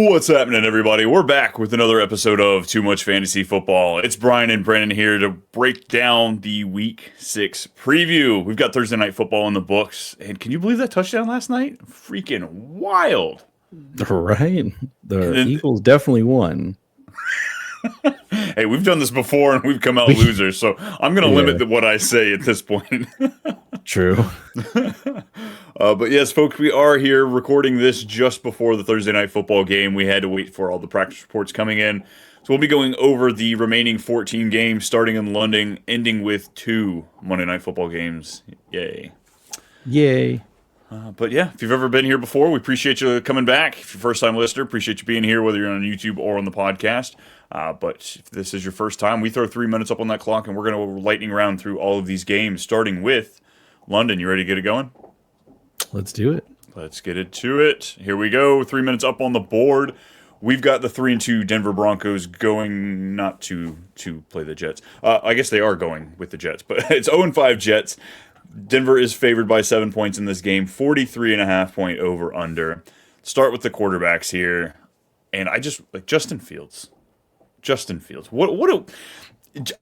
What's happening, everybody? We're back with another episode of Too Much Fantasy Football. It's Brian and Brennen here to break down the Week 6 preview. We've got Thursday Night Football in the books. And can you believe that touchdown last night? Freaking wild. Right? The then, Eagles definitely won. Hey, we've done this before and we've come out losers, so I'm going to limit what I say at this point. True. But yes, folks, we are here recording this just before the Thursday Night Football game. We had to wait for all the practice reports coming in. So we'll be going over the remaining 14 games, starting in London, ending with 2 Monday Night Football games. Yay. Yay. But yeah, if you've ever been here before, we appreciate you coming back. If you're a first-time listener, appreciate you being here, whether you're on YouTube or on the podcast. But if this is your first time, we throw 3 minutes up on that clock, and we're going to lightning round through all of these games, starting with London. You ready to get it going? Let's do it. Let's get into it. Here we go. 3 minutes up on the board. We've got the 3-2 Denver Broncos going not to play the Jets. I guess they are going with the Jets, but it's 0-5 Jets. Denver is favored by 7 points in this game. 43.5 point over under. Start with the quarterbacks here, and I just like Justin Fields. I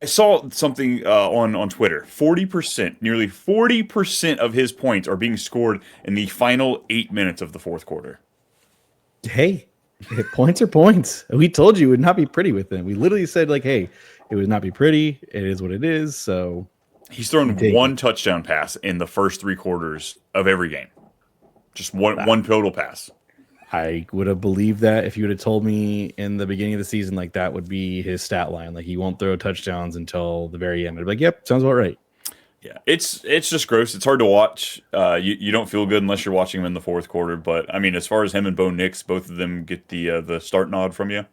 saw something on Twitter. 40%, nearly 40% of his points are being scored in the final 8 minutes of the fourth quarter. Hey, points are points. We told you it would not be pretty with them. We literally said, like, hey, it would not be pretty. It is what it is. So he's thrown one touchdown pass in the first 3 quarters of every game. Just one total pass. I would have believed that if you would have told me in the beginning of the season, like that would be his stat line. Like he won't throw touchdowns until the very end. I'd be like, yep, sounds about right. Yeah, it's just gross. It's hard to watch. You don't feel good unless you're watching him in the fourth quarter. But I mean, as far as him and Bo Nix, both of them get the start nod from you.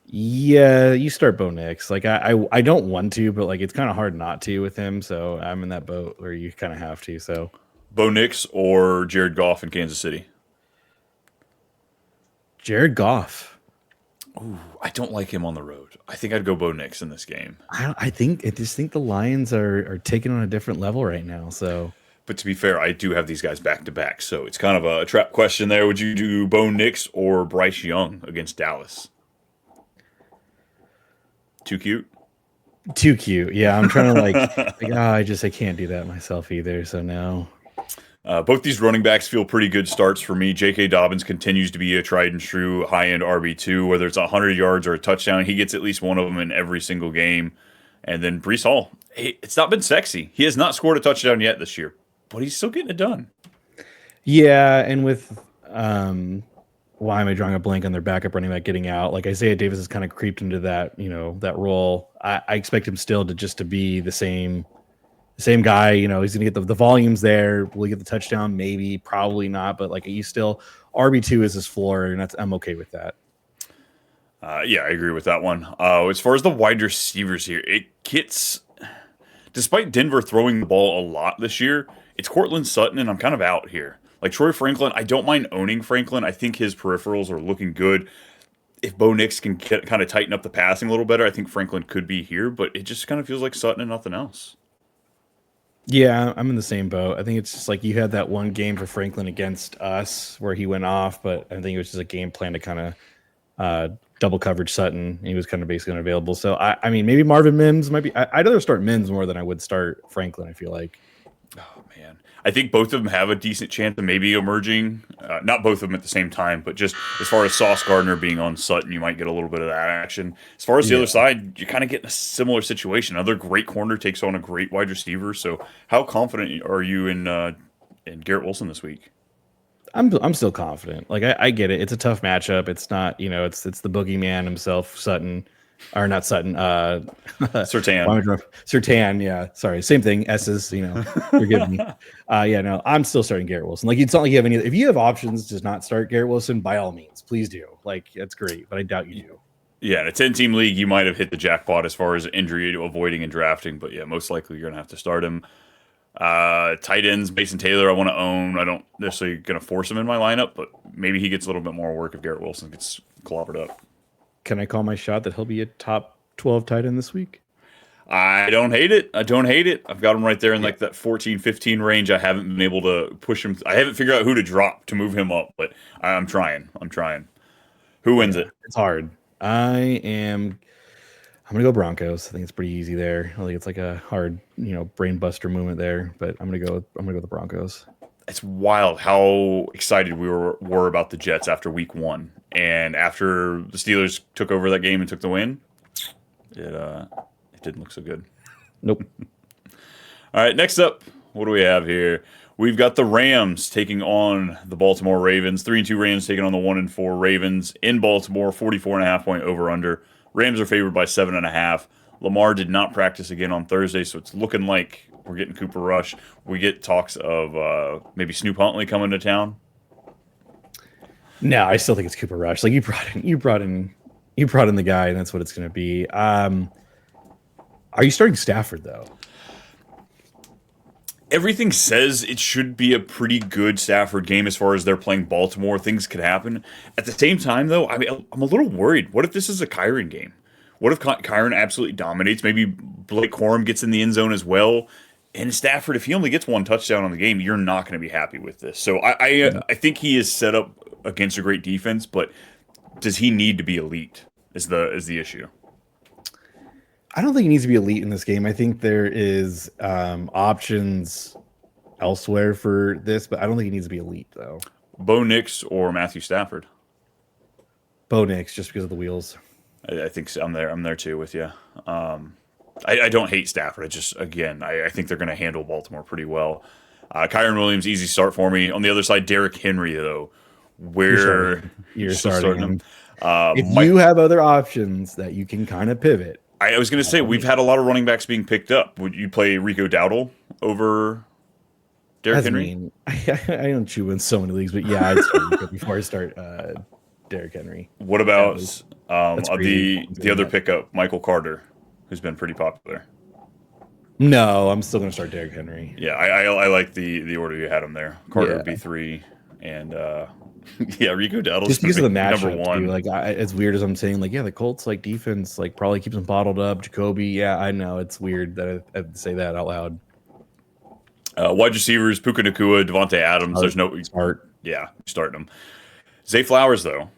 Yeah, you start Bo Nix. Like I don't want to, but like it's kind of hard not to with him. So I'm in that boat where you kind of have to. So Bo Nix or Jared Goff in Kansas City. Jared Goff. Ooh, I don't like him on the road. I think I'd go Bo Nix in this game. I just think the Lions are taking on a different level right now. So, but to be fair, I do have these guys back to back, so it's kind of a trap question there. Would you do Bo Nix or Bryce Young against Dallas? Too cute. Too cute. Yeah, I'm trying to I can't do that myself either. So no. Both these running backs feel pretty good starts for me. J.K. Dobbins continues to be a tried and true high-end RB2, whether it's 100 yards or a touchdown. He gets at least one of them in every single game. And then Breece Hall, it's not been sexy. He has not scored a touchdown yet this year, but he's still getting it done. Yeah, and with why am I drawing a blank on their backup running back getting out? Like Isaiah Davis has kind of creeped into that, that role. I expect him still to be the same guy. He's gonna get the volumes there. Will he get the touchdown? Maybe, probably not. But like he's still RB2 is his floor, and I'm okay with that. Yeah, I agree with that one. As far as the wide receivers here, it gets, despite Denver throwing the ball a lot this year, it's Courtland Sutton, and I'm kind of out here. Like Troy Franklin, I don't mind owning Franklin. I think his peripherals are looking good. If Bo Nix can kind of tighten up the passing a little better, I think Franklin could be here, but it just kind of feels like Sutton and nothing else. Yeah, I'm in the same boat. I think it's just like you had that one game for Franklin against us where he went off, but I think it was just a game plan to kind of double coverage Sutton. He was kind of basically unavailable. So, I mean, maybe Marvin Mims might be. I'd rather start Mims more than I would start Franklin, I feel like. Oh, man. I think both of them have a decent chance of maybe emerging. Not both of them at the same time, but just as far as Sauce Gardner being on Sutton, you might get a little bit of that action. As far as the other side, you kind of get in a similar situation. Another great corner takes on a great wide receiver. So how confident are you in Garrett Wilson this week? I'm still confident. Like I get it. It's a tough matchup. It's not, it's the boogeyman himself, Sutton. Or not Sutton. Surtain. Surtain, yeah. Sorry, same thing. S's, forgive me. I'm still starting Garrett Wilson. Like, it's not like you have any. If you have options to not start Garrett Wilson, by all means, please do. Like, that's great, but I doubt you do. Yeah, in a 10-team league, you might have hit the jackpot as far as injury avoiding and drafting, but yeah, most likely you're going to have to start him. Tight ends, Mason Taylor, I want to own. I don't necessarily going to force him in my lineup, but maybe he gets a little bit more work if Garrett Wilson gets clobbered up. Can I call my shot that he'll be a top 12 tight end this week? I don't hate it. I've got him right there in like that 14, 15 range. I haven't been able to push him. I haven't figured out who to drop to move him up, but I'm trying. Who wins Yeah, it? it's hard. I'm gonna go Broncos. I think it's pretty easy there. I think it's like a hard, brain buster moment there, but I'm gonna go with the Broncos. It's wild how excited we were about the Jets after week one. And after the Steelers took over that game and took the win, it didn't look so good. Nope. All right, next up, what do we have here? We've got the Rams taking on the Baltimore Ravens. 3-2 Rams taking on the 1-4 Ravens in Baltimore. 44.5 point over under. Rams are favored by 7.5. Lamar did not practice again on Thursday, so it's looking like we're getting Cooper Rush. We get talks of maybe Snoop Huntley coming to town. No, I still think it's Cooper Rush. Like you brought in the guy, and that's what it's going to be. Are you starting Stafford though? Everything says it should be a pretty good Stafford game as far as they're playing Baltimore. Things could happen. At the same time, though, I mean, I'm a little worried. What if this is a Kyron game? What if Kyron absolutely dominates? Maybe Blake Corum gets in the end zone as well. And Stafford, if he only gets one touchdown on the game, you're not going to be happy with this. So I think he is set up against a great defense, but does he need to be elite? Is the issue? I don't think he needs to be elite in this game. I think there is options elsewhere for this, but I don't think he needs to be elite though. Bo Nix or Matthew Stafford? Bo Nix, just because of the wheels. I think so. I'm there too with you. I don't hate Stafford. I think they're going to handle Baltimore pretty well. Kyron Williams, easy start for me. On the other side, Derrick Henry, though. You're starting him. If Mike, you have other options that you can kind of pivot. I was going to say, we've had a lot of running backs being picked up. Would you play Rico Dowdle over Derrick Henry? Mean. I don't chew in so many leagues, but yeah, I'd start Rico before I start Derrick Henry. What about the other pickup, Michael Carter, who's been pretty popular? No, I'm still going to start Derrick Henry. Yeah, I like the order you had him there. Carter B3 and yeah, Rico Dowdle's just because of the matchup, number one. Too. Like as weird as I'm saying, like the Colts like defense like probably keeps them bottled up. Jacoby, yeah, I know it's weird that I have to say that out loud. Wide receivers, Puka Nacua, Devontae Adams. There's no start. Yeah, starting them. Zay Flowers though.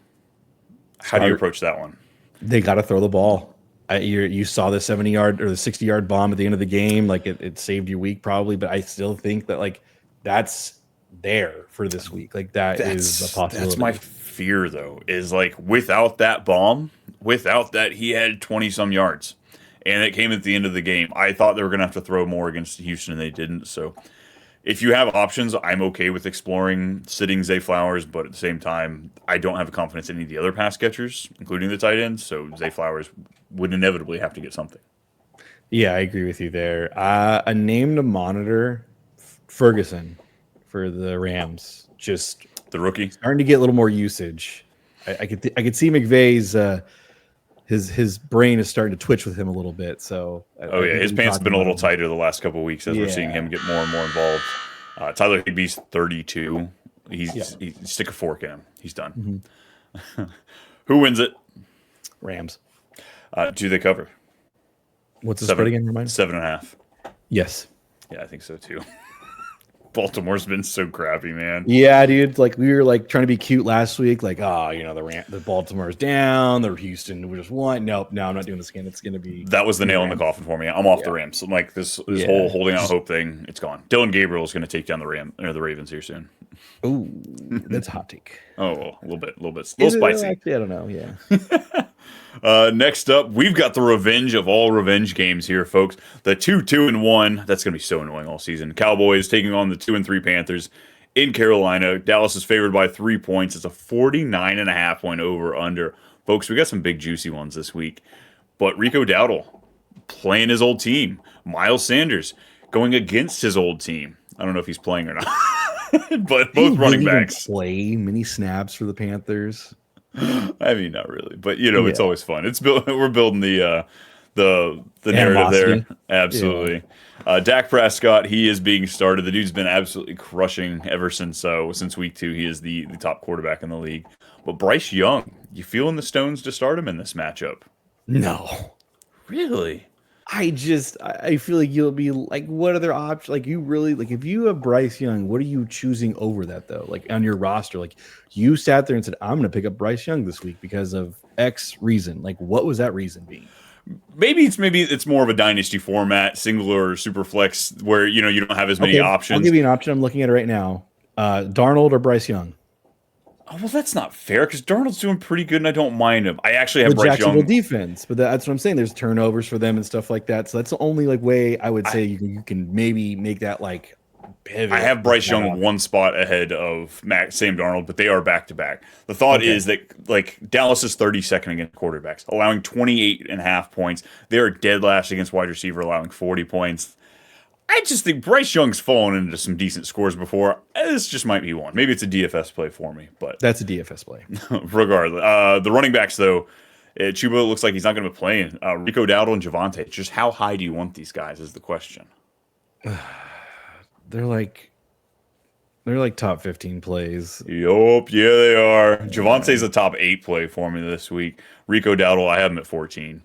How do you approach that one? They got to throw the ball. You saw the 70-yard or the 60-yard bomb at the end of the game. Like it saved your week probably, but I still think that like that's there for this week. Like that's a possibility. That's my fear though, is like without that bomb, without that he had 20 some yards and it came at the end of the game. I thought they were going to have to throw more against Houston and they didn't. So if you have options, I'm okay with exploring sitting Zay Flowers, but at the same time, I don't have confidence in any of the other pass catchers, including the tight ends. So Zay Flowers would inevitably have to get something. Yeah, I agree with you there. A name to monitor, Ferguson for the Rams. Just The rookie starting to get a little more usage. I could see McVay's his brain is starting to twitch with him a little bit. So his pants have been a little tighter the last couple of weeks as we're seeing him get more and more involved. Tyler Higbee's 32. He's stick a fork in him. He's done. Mm-hmm. Who wins it? Rams. Do they cover? What's the spread again? Remind? 7.5. Yes. Yeah, I think so too. Baltimore's been so crappy, man. Yeah, dude. Like we were like trying to be cute last week. Like, the Baltimore's down. The Houston we just won. Nope. No, I'm not doing this again. It's gonna be that was the nail in the coffin for me. I'm off the Rams. I'm like this whole holding out hope thing. It's gone. Dylan Gabriel is going to take down the Ravens here soon. Ooh, that's a hot take. Oh, a little spicy. Actually, I don't know. Yeah. Next up, we've got the revenge of all revenge games here, folks. The 2-2-1. That's going to be so annoying all season. Cowboys taking on the 2-3 Panthers in Carolina. Dallas is favored by 3 points. It's a 49.5 point over under. Folks, we got some big juicy ones this week. But Rico Dowdle playing his old team. Miles Sanders going against his old team. I don't know if he's playing or not. But both running backs play many snaps for the Panthers. I mean, not really, but it's always fun. We're building the narrative there. Absolutely. Yeah. Dak Prescott, he is being started. The dude's been absolutely crushing ever since week 2. He is the top quarterback in the league. But Bryce Young, you feeling the stones to start him in this matchup? No, really. I feel like you'll be like, what other options? Like, you really like if you have Bryce Young, what are you choosing over that though? Like on your roster, like you sat there and said, I'm going to pick up Bryce Young this week because of X reason. Like, what was that reason being? Maybe it's more of a dynasty format, single or super flex, where you don't have as many Okay, I'll options. give you an option. I'm looking at it right now. Darnold or Bryce Young? Oh, well, that's not fair because Darnold's doing pretty good, and I don't mind him. I actually have The Bryce Jacksonville Young. defense, but that's what I'm saying. There's turnovers for them and stuff like that. So that's the only like way I would I, say you can maybe make that like I pivot have with Bryce that Young option. one spot ahead of Sam Darnold, but they are back to back. The thought Okay. is that like Dallas is 32nd against quarterbacks, allowing 28.5 points. They are dead last against wide receiver, allowing 40 points. I just think Bryce Young's fallen into some decent scores before. This just might be one. Maybe it's a DFS play for me, but That's a DFS play. regardless, the running backs though, Chuba looks like he's not going to be playing. Rico Dowdle and Javante. Just how high do you want these guys? Is the question. They're like they're like top 15 plays. Yup, yeah, they are. Javante's a top 8 play for me this week. Rico Dowdle, I have him at 14.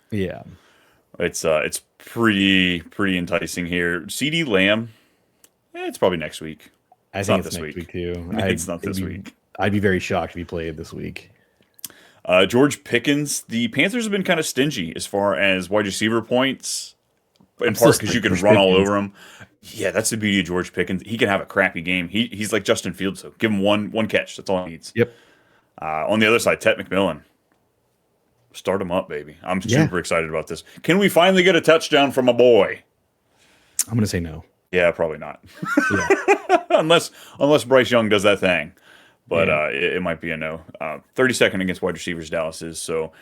Yeah. It's pretty enticing here. CD Lamb, it's probably next week. I It's think not it's this next week. week too. It's not this week. I'd be very shocked if he played this week. George Pickens, the Panthers have been kind of stingy as far as wide receiver points, in Still part because you can George run all Pickens. over him. Yeah, that's the beauty of George Pickens. He can have a crappy game. He's like Justin Fields, though. Give him one catch. That's all he needs. Yep. On the other side, Ted McMillan. Start him up, baby. I'm Yeah. super excited about this. Can we finally get a touchdown from a boy? I'm gonna say no. Yeah, probably not. Yeah. unless Bryce Young does that thing. But Yeah. it might be a no. 32nd against wide receivers, Dallas is. So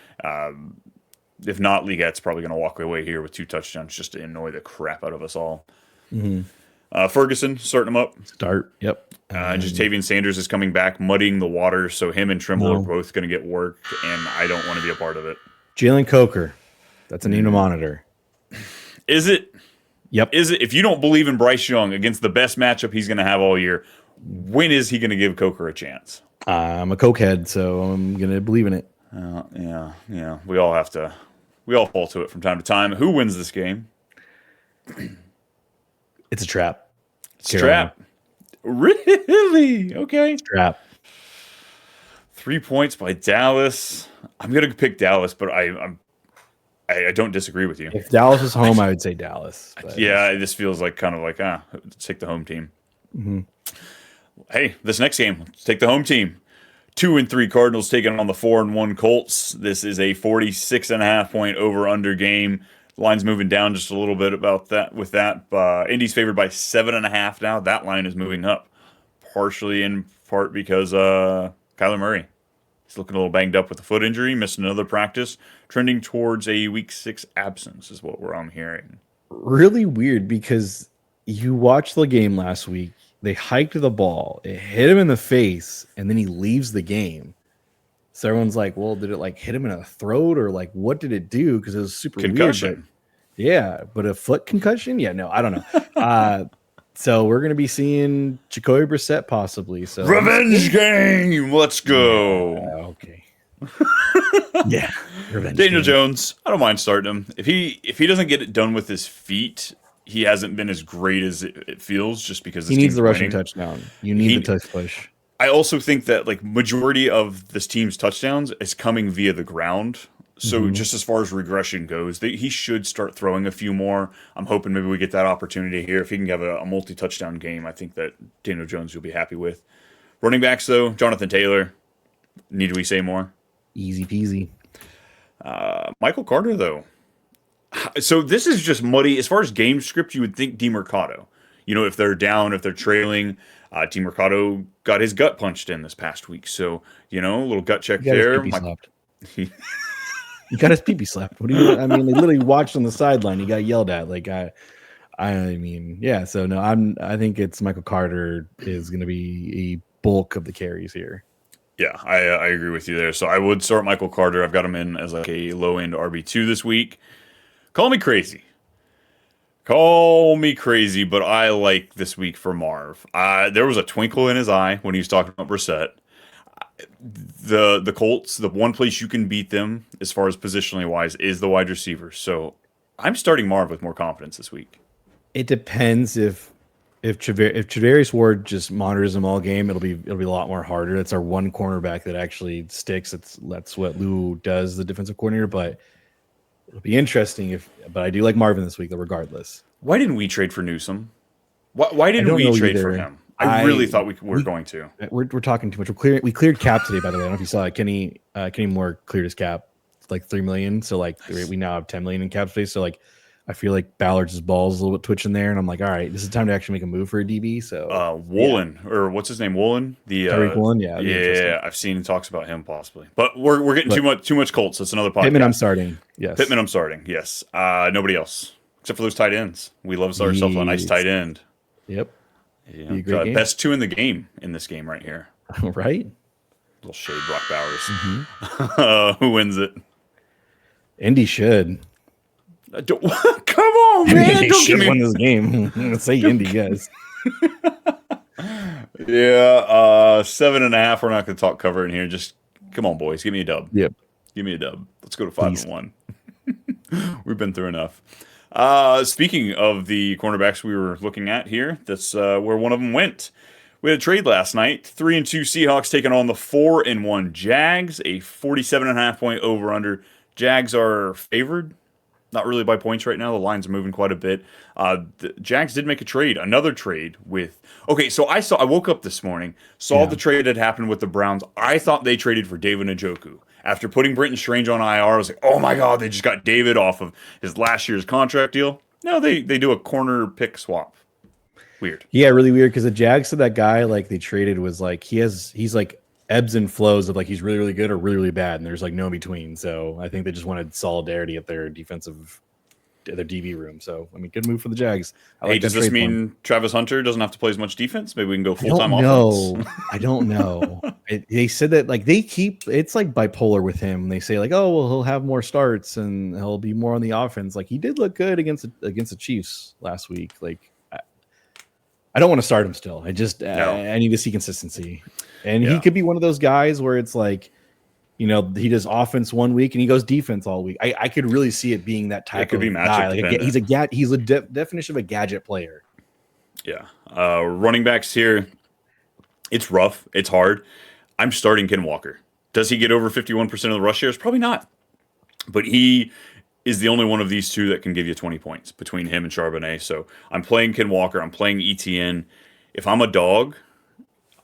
if not, Legat's probably going to walk away here with 2 touchdowns just to annoy the crap out of us all. Mm-hmm. Ferguson, starting him up. Start. Yep. Just Tavian Sanders is coming back, muddying the water. So him and Trimble are No. both going to get work, and I don't want to be a part of it. Jalen Coker. That's a name to monitor. Is it? Yep. Is it? If you don't believe in Bryce Young against the best matchup he's going to have all year, when is he going to give Coker a chance? I'm a cokehead, so I'm gonna believe in it. Yeah. We all fall to it from time to time. Who wins this game? It's a trap. It's a trap. Really? Okay. Trap. 3 points by Dallas. I'm gonna pick Dallas, but I don't disagree with you. If Dallas was home, I would say Dallas. But Yeah, this feels like kind of like let's take the home team. Mm-hmm. Hey, this next game, let's take the home team. 2-3 Cardinals taking on the 4-1 Colts. This is a 46.5 point over/under game. Line's moving down just a little bit about that. With that, Indy's favored by 7.5 now. That line is moving up, partially in part because Kyler Murray. He's looking a little banged up with a foot injury, missed another practice, trending towards a week 6 absence, is what I'm hearing. really weird because you watched the game last week. They hiked the ball, it hit him in the face, and then he leaves the game. So everyone's like, well, did it like hit him in the throat or like what did it do? Because it was super Concussion. weird. But yeah, but a foot concussion? Yeah, no, I don't know. So we're gonna be seeing Jacoby Brissett possibly. So Revenge game. Let's go. Okay. Yeah. Revenge Daniel game. Jones. I don't mind starting him. If he doesn't get it done with his feet, he hasn't been as great as it feels. Just because He this needs team's the rushing winning. touchdown. You need the touch push. I also think that like majority of this team's touchdowns is coming via the ground. So just as far as regression goes, he should start throwing a few more. I'm hoping maybe we get that opportunity here. If he can have a multi-touchdown game, I think that Daniel Jones you'll be happy with. Running backs though, Jonathan Taylor. Need we say more? Easy peasy. Michael Carter though. So this is just muddy. As far as game script, you would think DeMercado. If they're down, if they're trailing, DeMercado got his gut punched in this past week. So, a little gut check He got there. his pee-pee slapped. He got his pee-pee slapped. What do you? I mean, they literally watched on the sideline. He got yelled at. Like I mean, yeah. So no, I think it's Michael Carter is going to be a bulk of the carries here. Yeah, I agree with you there. So I would start Michael Carter. I've got him in as like a low end RB2 this week. Call me crazy. Call me crazy, but I like this week for Marv. There was a twinkle in his eye when he was talking about Brissett. The Colts, the one place you can beat them as far as positionally wise is the wide receiver. So I'm starting Marv with more confidence this week. It depends if Travarius Ward just monitors them all game, it'll be a lot more harder. That's our one cornerback that actually sticks. That's what Lou does, the defensive coordinator. But it'll be interesting but I do like Marvin this week, though, regardless. Why didn't we trade for Newsom? Why didn't we trade for him? I really thought we were going to. We're talking too much. We cleared cap today, by the way. I don't know if you saw it. Kenny Moore cleared his cap like $3 million. So like nice. We now have $10 million in cap space. So like I feel like Ballard's balls a little bit twitching there, and I'm like, all right, this is time to actually make a move for a DB. So Woolen, or what's his name, Woolen? Tariq Woolen, yeah. I've seen talks about him possibly, but we're getting too much Colts. That's another podcast. Pittman, I'm starting. Yes, Pittman, I'm starting. Yes, nobody else except for those tight ends. We love ourselves a nice tight end. Yep. Yeah, best two in the game in this game right here. Right. Little shade, Brock Bowers. Mm-hmm. Who wins it? Indy should. Come on, man! They should win this game. Let's say Indy, yes. Yeah, 7.5. We're not going to talk cover in here. Just come on, boys. Give me a dub. Yep. Give me a dub. Let's go to 5-1. We've been through enough. Speaking of the cornerbacks we were looking at here, that's where one of them went. We had a trade last night. 3-2 Seahawks taking on the 4-1 Jags. A 47.5 point over/under. Jags are favored. Not really by points right now. The lines are moving quite a bit. The Jags did make a trade, another trade with. Okay, so I woke up this morning, saw the trade that happened with the Browns. I thought they traded for David Njoku. After putting Britton Strange on IR, I was like, oh my God, they just got David off of his last year's contract deal. No, they do a corner pick swap. Weird. Yeah, really weird because the Jags said that guy like they traded was like he's like ebbs and flows of like he's really, really good or really, really bad, and there's like no in between. So I think they just wanted solidarity at their their DB room. So I mean, good move for the Jags. Does this mean Travis Hunter doesn't have to play as much defense? Maybe we can go full-time offense. I don't know. They said that like it's like bipolar with him. They say like, oh well, he'll have more starts and he'll be more on the offense. Like he did look good against the Chiefs last week. Like I don't want to start him still. I just I need to see consistency. And he could be one of those guys where it's like, he does offense one week and he goes defense all week. I could really see it being that type of guy. Like he's a definition of a gadget player. Yeah. Running backs here, it's rough. It's hard. I'm starting Ken Walker. Does he get over 51% of the rush shares? Probably not. But he is the only one of these two that can give you 20 points between him and Charbonnet. So I'm playing Ken Walker. I'm playing ETN. If I'm a dog,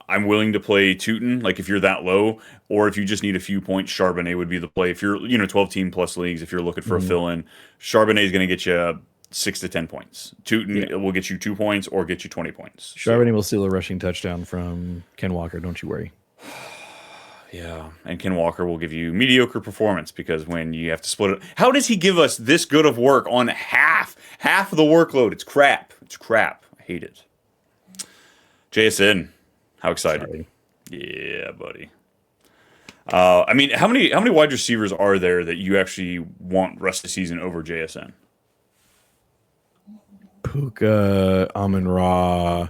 I'm willing to play Tootin, like if you're that low, or if you just need a few points, Charbonnet would be the play. If you're, 12-team plus leagues, if you're looking for a fill-in, Charbonnet is going to get you 6 to 10 points. Tootin will get you 2 points or get you 20 points. Charbonnet will steal a rushing touchdown from Ken Walker, don't you worry. Yeah, and Ken Walker will give you mediocre performance because when you have to split it, how does he give us this good of work on half of the workload? It's crap. I hate it. JSN. How excited? Sorry. Yeah, buddy. I mean, how many wide receivers are there that you actually want rest of the season over JSN? Puka, Amon-Ra.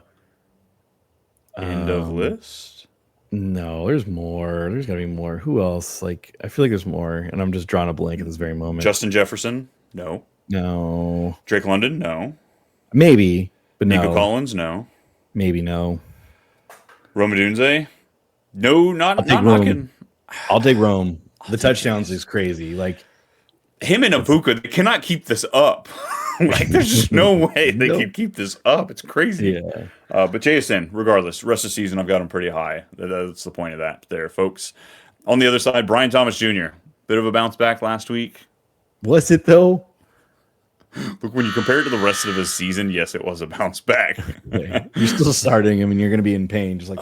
End of list? No, there's more. There's got to be more. Who else? Like, I feel like there's more, and I'm just drawing a blank at this very moment. Justin Jefferson? No. Drake London? No. Maybe, but no. Nico Collins? No. Maybe no. Rome Odunze? No, not knocking. I'll take Rome. The touchdowns is crazy. Like him and Abuka, they cannot keep this up. Like there's just no way they can keep this up. It's crazy. Yeah. But JSN, regardless, rest of the season I've got him pretty high. That's the point of that there, folks. On the other side, Brian Thomas Jr. Bit of a bounce back last week. Was it though? Look, when you compare it to the rest of his season, yes, it was a bounce back. Yeah. You're still starting him, and you're going to be in pain. Just like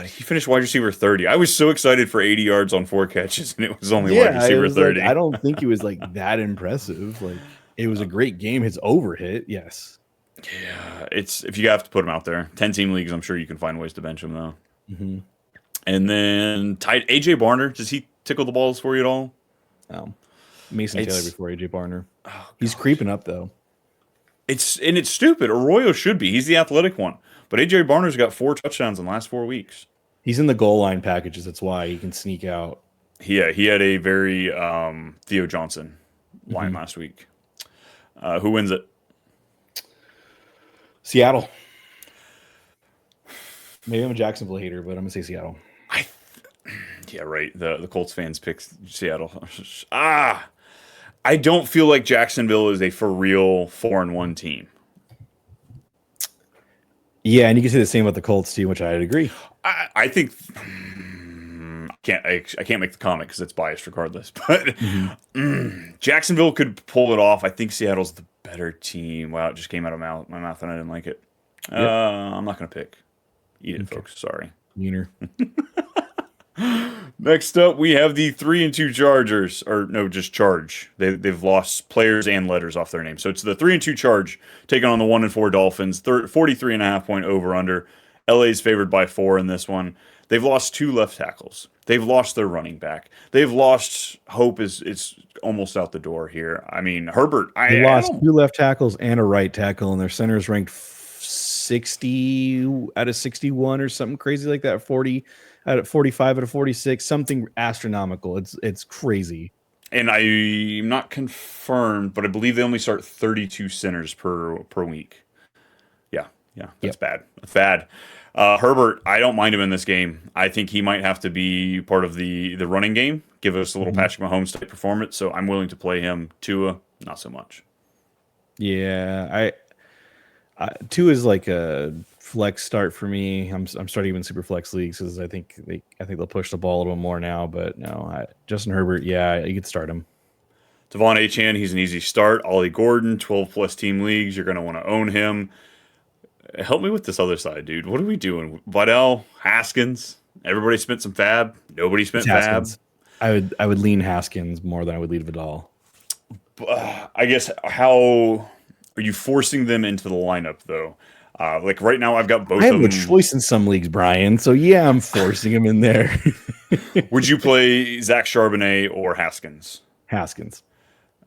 he finished wide receiver 30. I was so excited for 80 yards on 4 catches, and it was only wide receiver 30. Like, I don't think he was like that impressive. Like it was a great game. His over hit, yes. Yeah, it's if you have to put him out there. 10-team leagues, I'm sure you can find ways to bench him though. Mm-hmm. And then AJ Barner, does he tickle the balls for you at all? No. Mason Taylor before AJ Barner. Oh, he's creeping up though. It's stupid. Arroyo should be. He's the athletic one. But AJ Barner's got 4 touchdowns in the last 4 weeks. He's in the goal line packages. That's why he can sneak out. Yeah, he had a very Theo Johnson line last week. Who wins it? Seattle. Maybe I'm a Jacksonville hater, but I'm gonna say Seattle. I Yeah, right. The Colts fans picked Seattle. Ah, I don't feel like Jacksonville is a for real 4-1 team. Yeah, and you can say the same about the Colts too, which I'd agree. I think I can't make the comment because it's biased regardless. But Jacksonville could pull it off. I think Seattle's the better team. Wow, it just came out of my mouth and I didn't like it. Yep. I'm not gonna pick. Eat it, folks. Sorry. Wiener. Next up, we have the 3-2 Chargers, or no, just Charge. They've lost players and letters off their name, so it's the 3-2 Charge taking on the 1-4 Dolphins. 43.5 point over under. LA's favored by 4 in this one. They've lost 2 left tackles. They've lost their running back. They've lost hope. It's almost out the door here. I mean, Herbert. They lost 2 left tackles and a right tackle, and their center's ranked 60 out of 61 or something crazy like that. 40 out of 45 out of 46, something astronomical. It's crazy. And I'm not confirmed, but I believe they only start 32 centers per week. Yeah, that's bad. That's bad. Herbert, I don't mind him in this game. I think he might have to be part of the running game, give us a little Patrick Mahomes type performance. So I'm willing to play him. Tua, not so much. Yeah, I 2 is like a flex start for me. I'm starting even super flex leagues because I think they'll push the ball a little more now. But no, Justin Herbert, yeah, you could start him. Devon Achane, he's an easy start. Ollie Gordon, 12 plus team leagues. You're going to want to own him. Help me with this other side, dude. What are we doing? Waddell, Haskins. Everybody spent some fab. Nobody spent fab. I would lean Haskins more than I would lean Vidal. I guess how are you forcing them into the lineup though? Like right now, I've got both. I have a choice in some leagues, Brian. So yeah, I'm forcing him in there. Would you play Zach Charbonnet or Haskins? Haskins.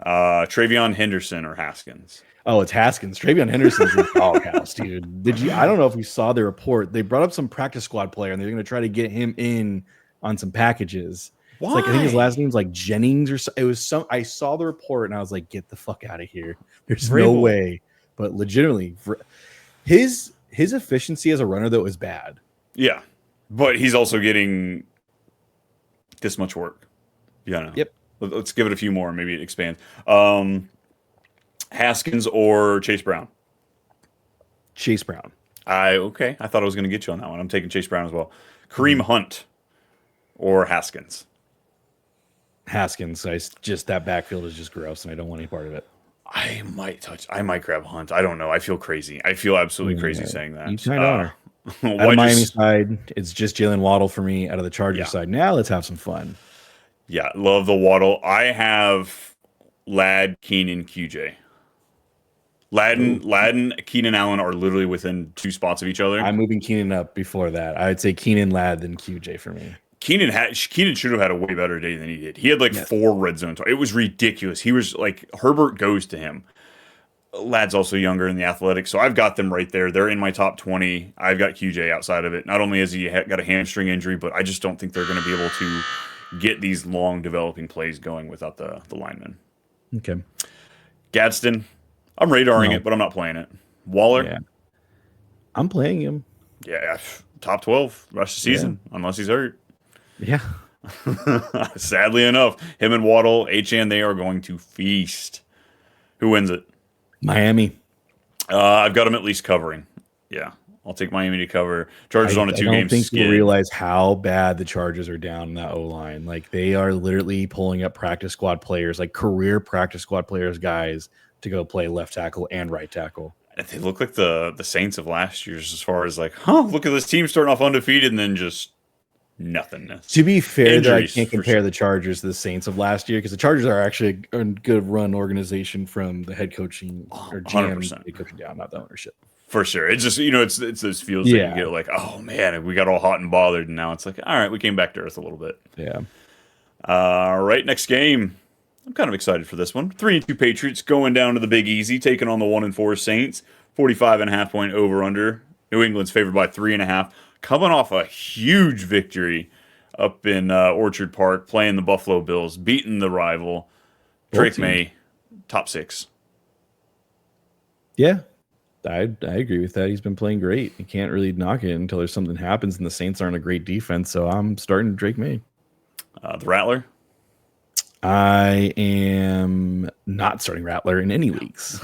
Travion Henderson or Haskins? Oh, it's Haskins. Travion Henderson's a doghouse, dude. I don't know if you saw the report. They brought up some practice squad player, and they're going to try to get him in on some packages. Why? It's like I think his last name's like Jennings or so. It was some. I saw the report and I was like, "Get the fuck out of here!" There's no way. But legitimately, his efficiency as a runner though is bad. Yeah, but he's also getting this much work. Yeah. No. Yep. Let's give it a few more. Maybe it expands. Haskins or Chase Brown? Chase Brown. Okay. I thought I was going to get you on that one. I'm taking Chase Brown as well. Kareem Hunt or Haskins? Haskins. Just that backfield is just gross, and I don't want any part of it. I might grab Hunt. I don't know. I feel crazy. I feel absolutely crazy saying that. You kind of are. Out of Miami side, it's just Jalen Waddle for me. Out of the Chargers side, now let's have some fun. Yeah, love the Waddle. I have Ladd, Keenan, QJ. Ladd, Keenan Allen are literally within 2 spots of each other. I'm moving Keenan up before that. I'd say Keenan, Ladd, then QJ for me. Keenan should have had a way better day than he did. He had like 4 red zone. It was ridiculous. He was like, Herbert goes to him. Ladd's also younger in the athletic, so I've got them right there. They're in my top 20. I've got QJ outside of it. Not only has he got a hamstring injury, but I just don't think they're going to be able to get these long developing plays going without the linemen. Okay. Gadsden, I'm radaring it, but I'm not playing it. Waller, yeah. I'm playing him. Yeah, top 12 rest of the season, unless he's hurt. Yeah. Sadly enough, him and Waddle, HN, they are going to feast. Who wins it? Miami. I've got them at least covering. Yeah, I'll take Miami to cover. Chargers on a 2-game skid. I don't think you realize how bad the Chargers are down in that O-line. Like, they are literally pulling up practice squad players, like career practice squad players, guys, to go play left tackle and right tackle. They look like the Saints of last year's as far as like, look at this team starting off undefeated and then just nothingness. To be fair, though, I can't compare the Chargers to the Saints of last year because the Chargers are actually a good run organization from the head coaching or GM coaching down, not the ownership. For sure. It's just, it's those feels that you get like, oh man, we got all hot and bothered, and now it's like, all right, we came back to earth a little bit. Yeah. All right, next game. I'm kind of excited for this one. 3-2 Patriots going down to the Big Easy, taking on the 1-4 Saints. 45.5 point over under. New England's favored by 3.5. Coming off a huge victory up in Orchard Park, playing the Buffalo Bills, beating the rival. Drake May, top 6. Yeah, I agree with that. He's been playing great. You can't really knock it until there's something happens, and the Saints aren't a great defense. So I'm starting Drake May. The Rattler. I am not starting Rattler in any leagues.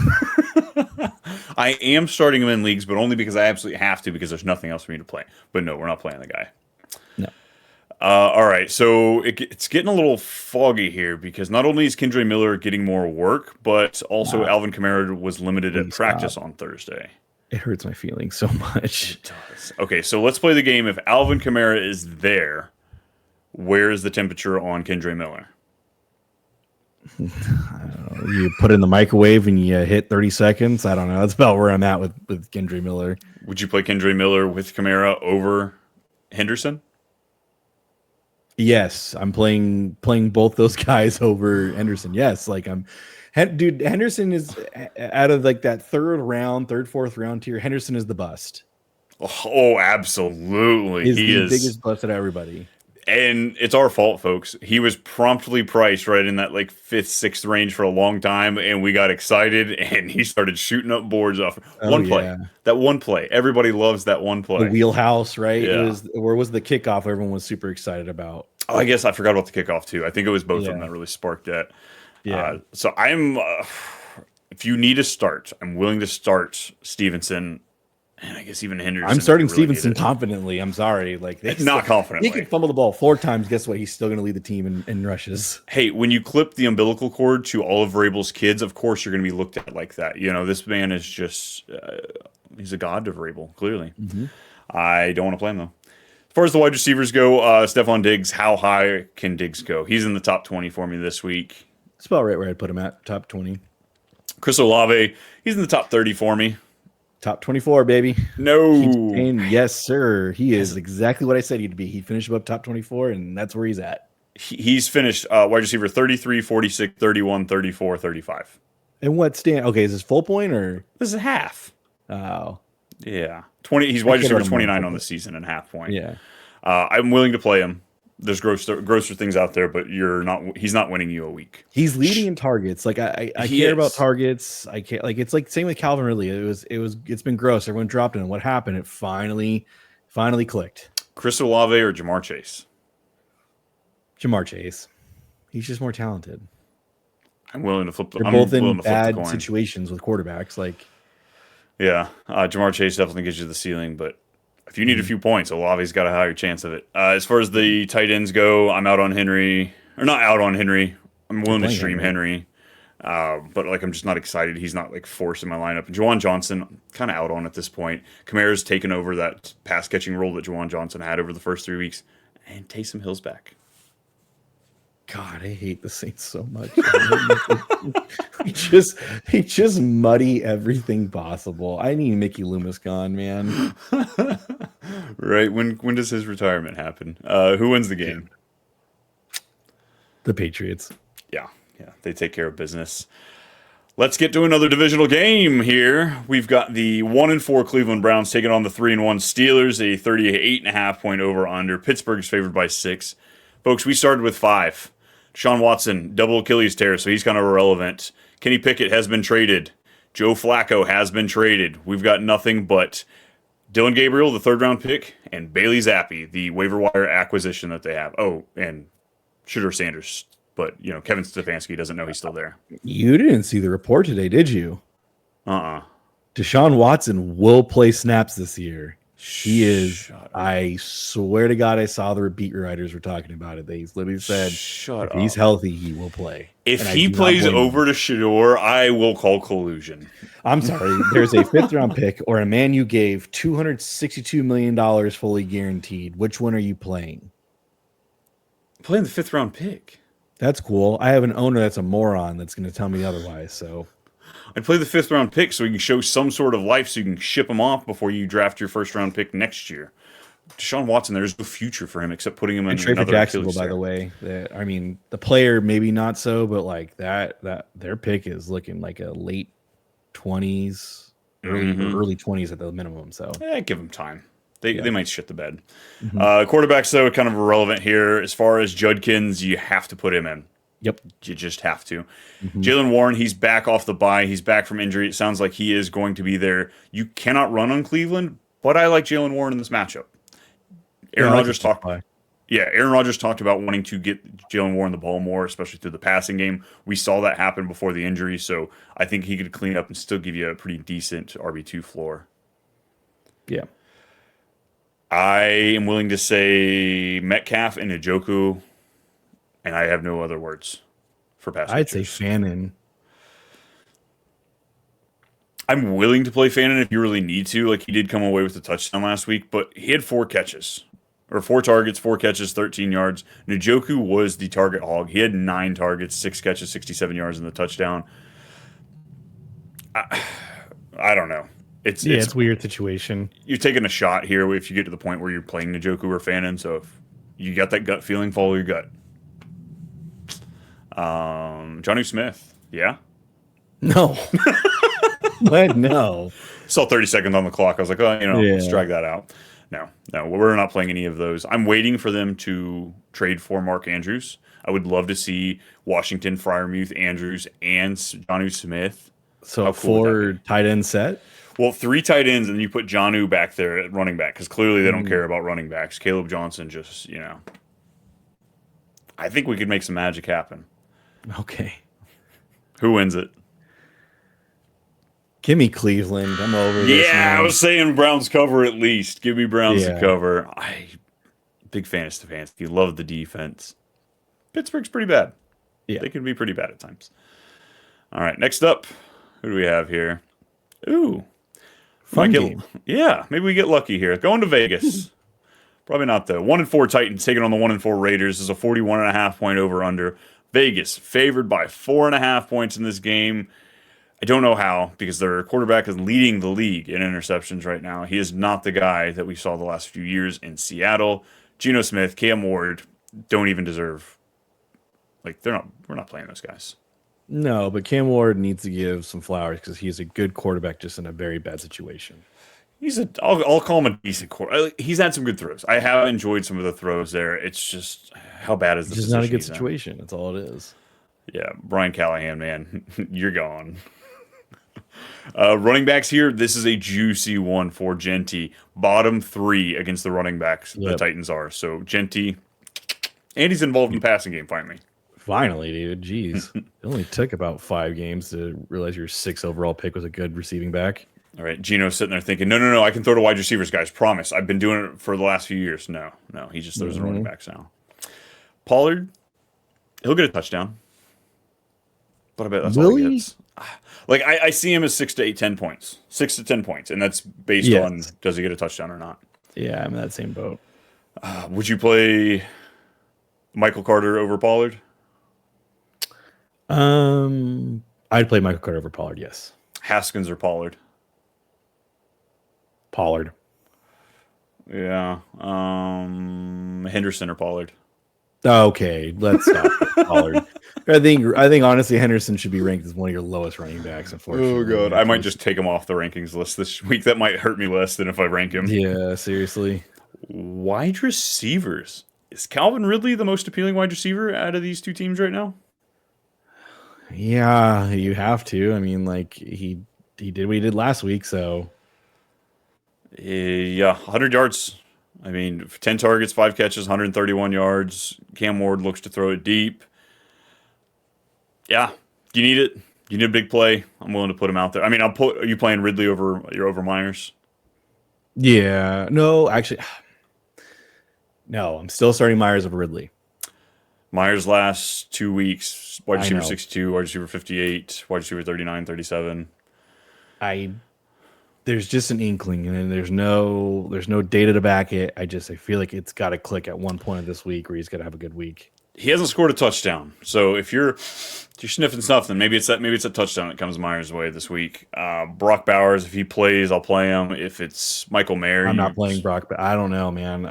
I am starting him in leagues, but only because I absolutely have to because there's nothing else for me to play. But no, we're not playing the guy. No. All right, so it's getting a little foggy here because not only is Kendre Miller getting more work, but also Alvin Kamara was limited at practice on Thursday. It hurts my feelings so much. It does. Okay, so let's play the game. If Alvin Kamara is there, where is the temperature on Kendre Miller? You put it in the microwave and you hit 30 seconds. I don't know. That's about where I'm at with Kendre Miller. Would you play Kendre Miller with Kamara over Henderson? Yes, I'm playing both those guys over Henderson. Yes, like dude, Henderson is out of like that third, fourth round tier. Henderson is the bust. Oh, absolutely. He is the biggest bust out of everybody. And it's our fault, folks. He was promptly priced right in that like fifth, sixth range for a long time, and we got excited, and he started shooting up boards off one play. That one play, everybody loves that one play. The wheelhouse, right? Yeah. Where was the kickoff? Everyone was super excited about. Oh, I guess I forgot about the kickoff too. I think it was both of them that really sparked that. Yeah. So I'm, if you need a start, I'm willing to start Stevenson. And I guess even Henderson. I'm starting Stevenson confidently. I'm sorry. Like not confidently. He can fumble the ball 4 times. Guess what? He's still going to lead the team in rushes. Hey, when you clip the umbilical cord to all of Vrabel's kids, of course you're going to be looked at like that. You know, this man is just, he's a god to Vrabel, clearly. Mm-hmm. I don't want to play him, though. As far as the wide receivers go, Stephon Diggs, how high can Diggs go? He's in the top 20 for me this week. That's about right where I'd put him at, top 20. Chris Olave, he's in the top 30 for me. Top 24, baby. No. Yes, sir. He is exactly what I said he'd be. He'd finish above top 24, and that's where he's at. He's finished wide receiver 33, 46, 31, 34, 35. And what stand? Okay, is this full point or? This is half. Oh. Yeah. 20. He's wide receiver 29 on the season and half point. Yeah. I'm willing to play him. There's grosser things out there, but he's not winning you a week. He's leading in targets. Like I care about targets. I can't like it's like same with Calvin Ridley. It's been gross. Everyone dropped in. What happened? It finally clicked. Chris Olave or Jamar Chase? Jamar Chase. He's just more talented. I'm willing to flip. They're both in bad situations with quarterbacks. Like, yeah, Jamar Chase definitely gives you the ceiling, but if you need a few points, Olave's got a higher chance of it. As far as the tight ends go, I'm out on Henry. Or not out on Henry. I'm willing to stream Henry. But like I'm just not excited. He's not like forced in my lineup. Juwan Johnson, I'm kind of out on at this point. Kamara's taken over that pass catching role that Juwan Johnson had over the first 3 weeks. And Taysom Hill's back. God, I hate the Saints so much. he just muddy everything possible. I need Mickey Loomis gone, man. Right. When does his retirement happen? Who wins the game? The Patriots. Yeah. They take care of business. Let's get to another divisional game here. We've got the 1-4 Cleveland Browns taking on the 3-1 Steelers, a 38.5 point over under. Pittsburgh's favored by 6. Folks, we started with 5. Deshaun Watson, double Achilles tear, so he's kind of irrelevant. Kenny Pickett has been traded. Joe Flacco has been traded. We've got nothing but Dylan Gabriel, the 3rd round pick, and Bailey Zappi, the waiver wire acquisition that they have. Oh, and Shedeur Sanders. But, Kevin Stefanski doesn't know he's still there. You didn't see the report today, did you? Deshaun Watson will play snaps this year. He is. I swear to God, I saw the beat writers were talking about it. They literally said, if he's healthy, he will play. If he plays over to Shedeur, I will call collusion. I'm sorry. There's a 5th round pick or a man you gave $262 million fully guaranteed. Which one are you playing? Playing the 5th round pick. That's cool. I have an owner that's a moron that's going to tell me otherwise. So I'd play the 5th round pick so you can show some sort of life so you can ship him off before you draft your 1st round pick next year. Deshaun Watson, there's no future for him except putting him in trade another for Jacksonville, by the way. I mean, the player maybe not so, but like that their pick is looking like a late 20s, early 20s at the minimum. So give them time. They might shit the bed. Quarterbacks, though, kind of irrelevant here. As far as Judkins, you have to put him in. Yep. You just have to. Mm-hmm. Jalen Warren, he's back off the bye. He's back from injury. It sounds like he is going to be there. You cannot run on Cleveland, but I like Jalen Warren in this matchup. Yeah, Aaron I like the Rodgers spot talked. play. Yeah, Aaron Rodgers talked about wanting to get Jalen Warren the ball more, especially through the passing game. We saw that happen before the injury, so I think he could clean up and still give you a pretty decent RB2 floor. Yeah. I am willing to say Metcalf and Njoku, and I have no other words for pass I'd say catchers. Fannin. I'm willing to play Fannin if you really need to. Like he did come away with a touchdown last week, but he had 4 catches. Or 4 targets, 4 catches, 13 yards. Njoku was the target hog. He had 9 targets, 6 catches, 67 yards in the touchdown. I don't know. It's weird situation. You're taking a shot here if you get to the point where you're playing Njoku or Fannin. So if you got that gut feeling, follow your gut. Johnny Smith, yeah. No. What? No. Saw 30 seconds on the clock. I was like, oh, let's Yeah. drag that out. No, we're not playing any of those. I'm waiting for them to trade for Mark Andrews. I would love to see Washington, Freiermuth, Andrews, and Jonnu Smith. So How cool would that 4 tight end set. Well, 3 tight ends, and then you put Jonnu back there at running back because clearly they don't care about running backs. Caleb Johnson just, I think we could make some magic happen. Okay. Who wins it? Give me Cleveland. I'm over this. Yeah, Man. I was saying Browns cover at least. Give me Browns to Yeah. cover. Big fan of Stefanski. Love the defense. Pittsburgh's pretty bad. Yeah. They can be pretty bad at times. All right, next up, who do we have here? Ooh, Fun might game. yeah, maybe we get lucky here. Going to Vegas. Probably not though. 1-4 Titans taking on the 1-4 Raiders. This is a 41.5 point over under. Vegas favored by 4.5 points in this game. I don't know how because their quarterback is leading the league in interceptions right now. He is not the guy that we saw the last few years in Seattle. Geno Smith, Cam Ward don't even deserve. Like we're not playing those guys. No, but Cam Ward needs to give some flowers because he's a good quarterback just in a very bad situation. I'll call him a decent quarterback. He's had some good throws. I have enjoyed some of the throws there. It's just how bad is the It's just position not a good he's in? situation. That's all it is. Yeah, Brian Callahan, man, you're gone. Running backs here. This is a juicy one for Genty. Bottom 3 against the running backs. The Yep. Titans are so Genty, and he's involved in the passing game finally. Finally, dude. Jeez. It only took about 5 games to realize your 6th overall pick was a good receiving back. All right, Gino's sitting there thinking, no, I can throw to wide receivers, guys. Promise. I've been doing it for the last few years. No, he just throws to running backs now. Pollard, he'll get a touchdown, but I bet that's all he Really? gets. Like I see him as 6 to 8, 10 points, 6 to 10 points, and that's based Yes. on does he get a touchdown or not. Yeah, I'm in that same boat. Would you play Michael Carter over Pollard? I'd play Michael Carter over Pollard, yes. Haskins or Pollard? Pollard. Yeah. Henderson or Pollard? Okay, let's stop with Pollard. I think honestly Henderson should be ranked as one of your lowest running backs, unfortunately. Oh god, I might just take him off the rankings list this week. That might hurt me less than if I rank him. Yeah, seriously. Wide receivers. Is Calvin Ridley the most appealing wide receiver out of these two teams right now? Yeah, you have to. I mean, like he did what he did last week, so Yeah, 100 yards. I mean, 10 targets, 5 catches, 131 yards. Cam Ward looks to throw it deep. Yeah, you need it. You need a big play. I'm willing to put him out there. I mean, are you playing Ridley over Myers? yeah. No, actually, no. I'm still starting Myers over Ridley. Myers last 2 weeks, wide I receiver know. 62, wide receiver 58, wide receiver 39, 37. There's just an inkling, and there's no data to back it. I feel like it's got to click at one point of this week where he's got to have a good week. He hasn't scored a touchdown. So if you're sniffing something, maybe it's that touchdown that comes Myers' way this week. Brock Bowers, if he plays, I'll play him. If it's Michael Mayer, I'm not playing Brock, but I don't know, man.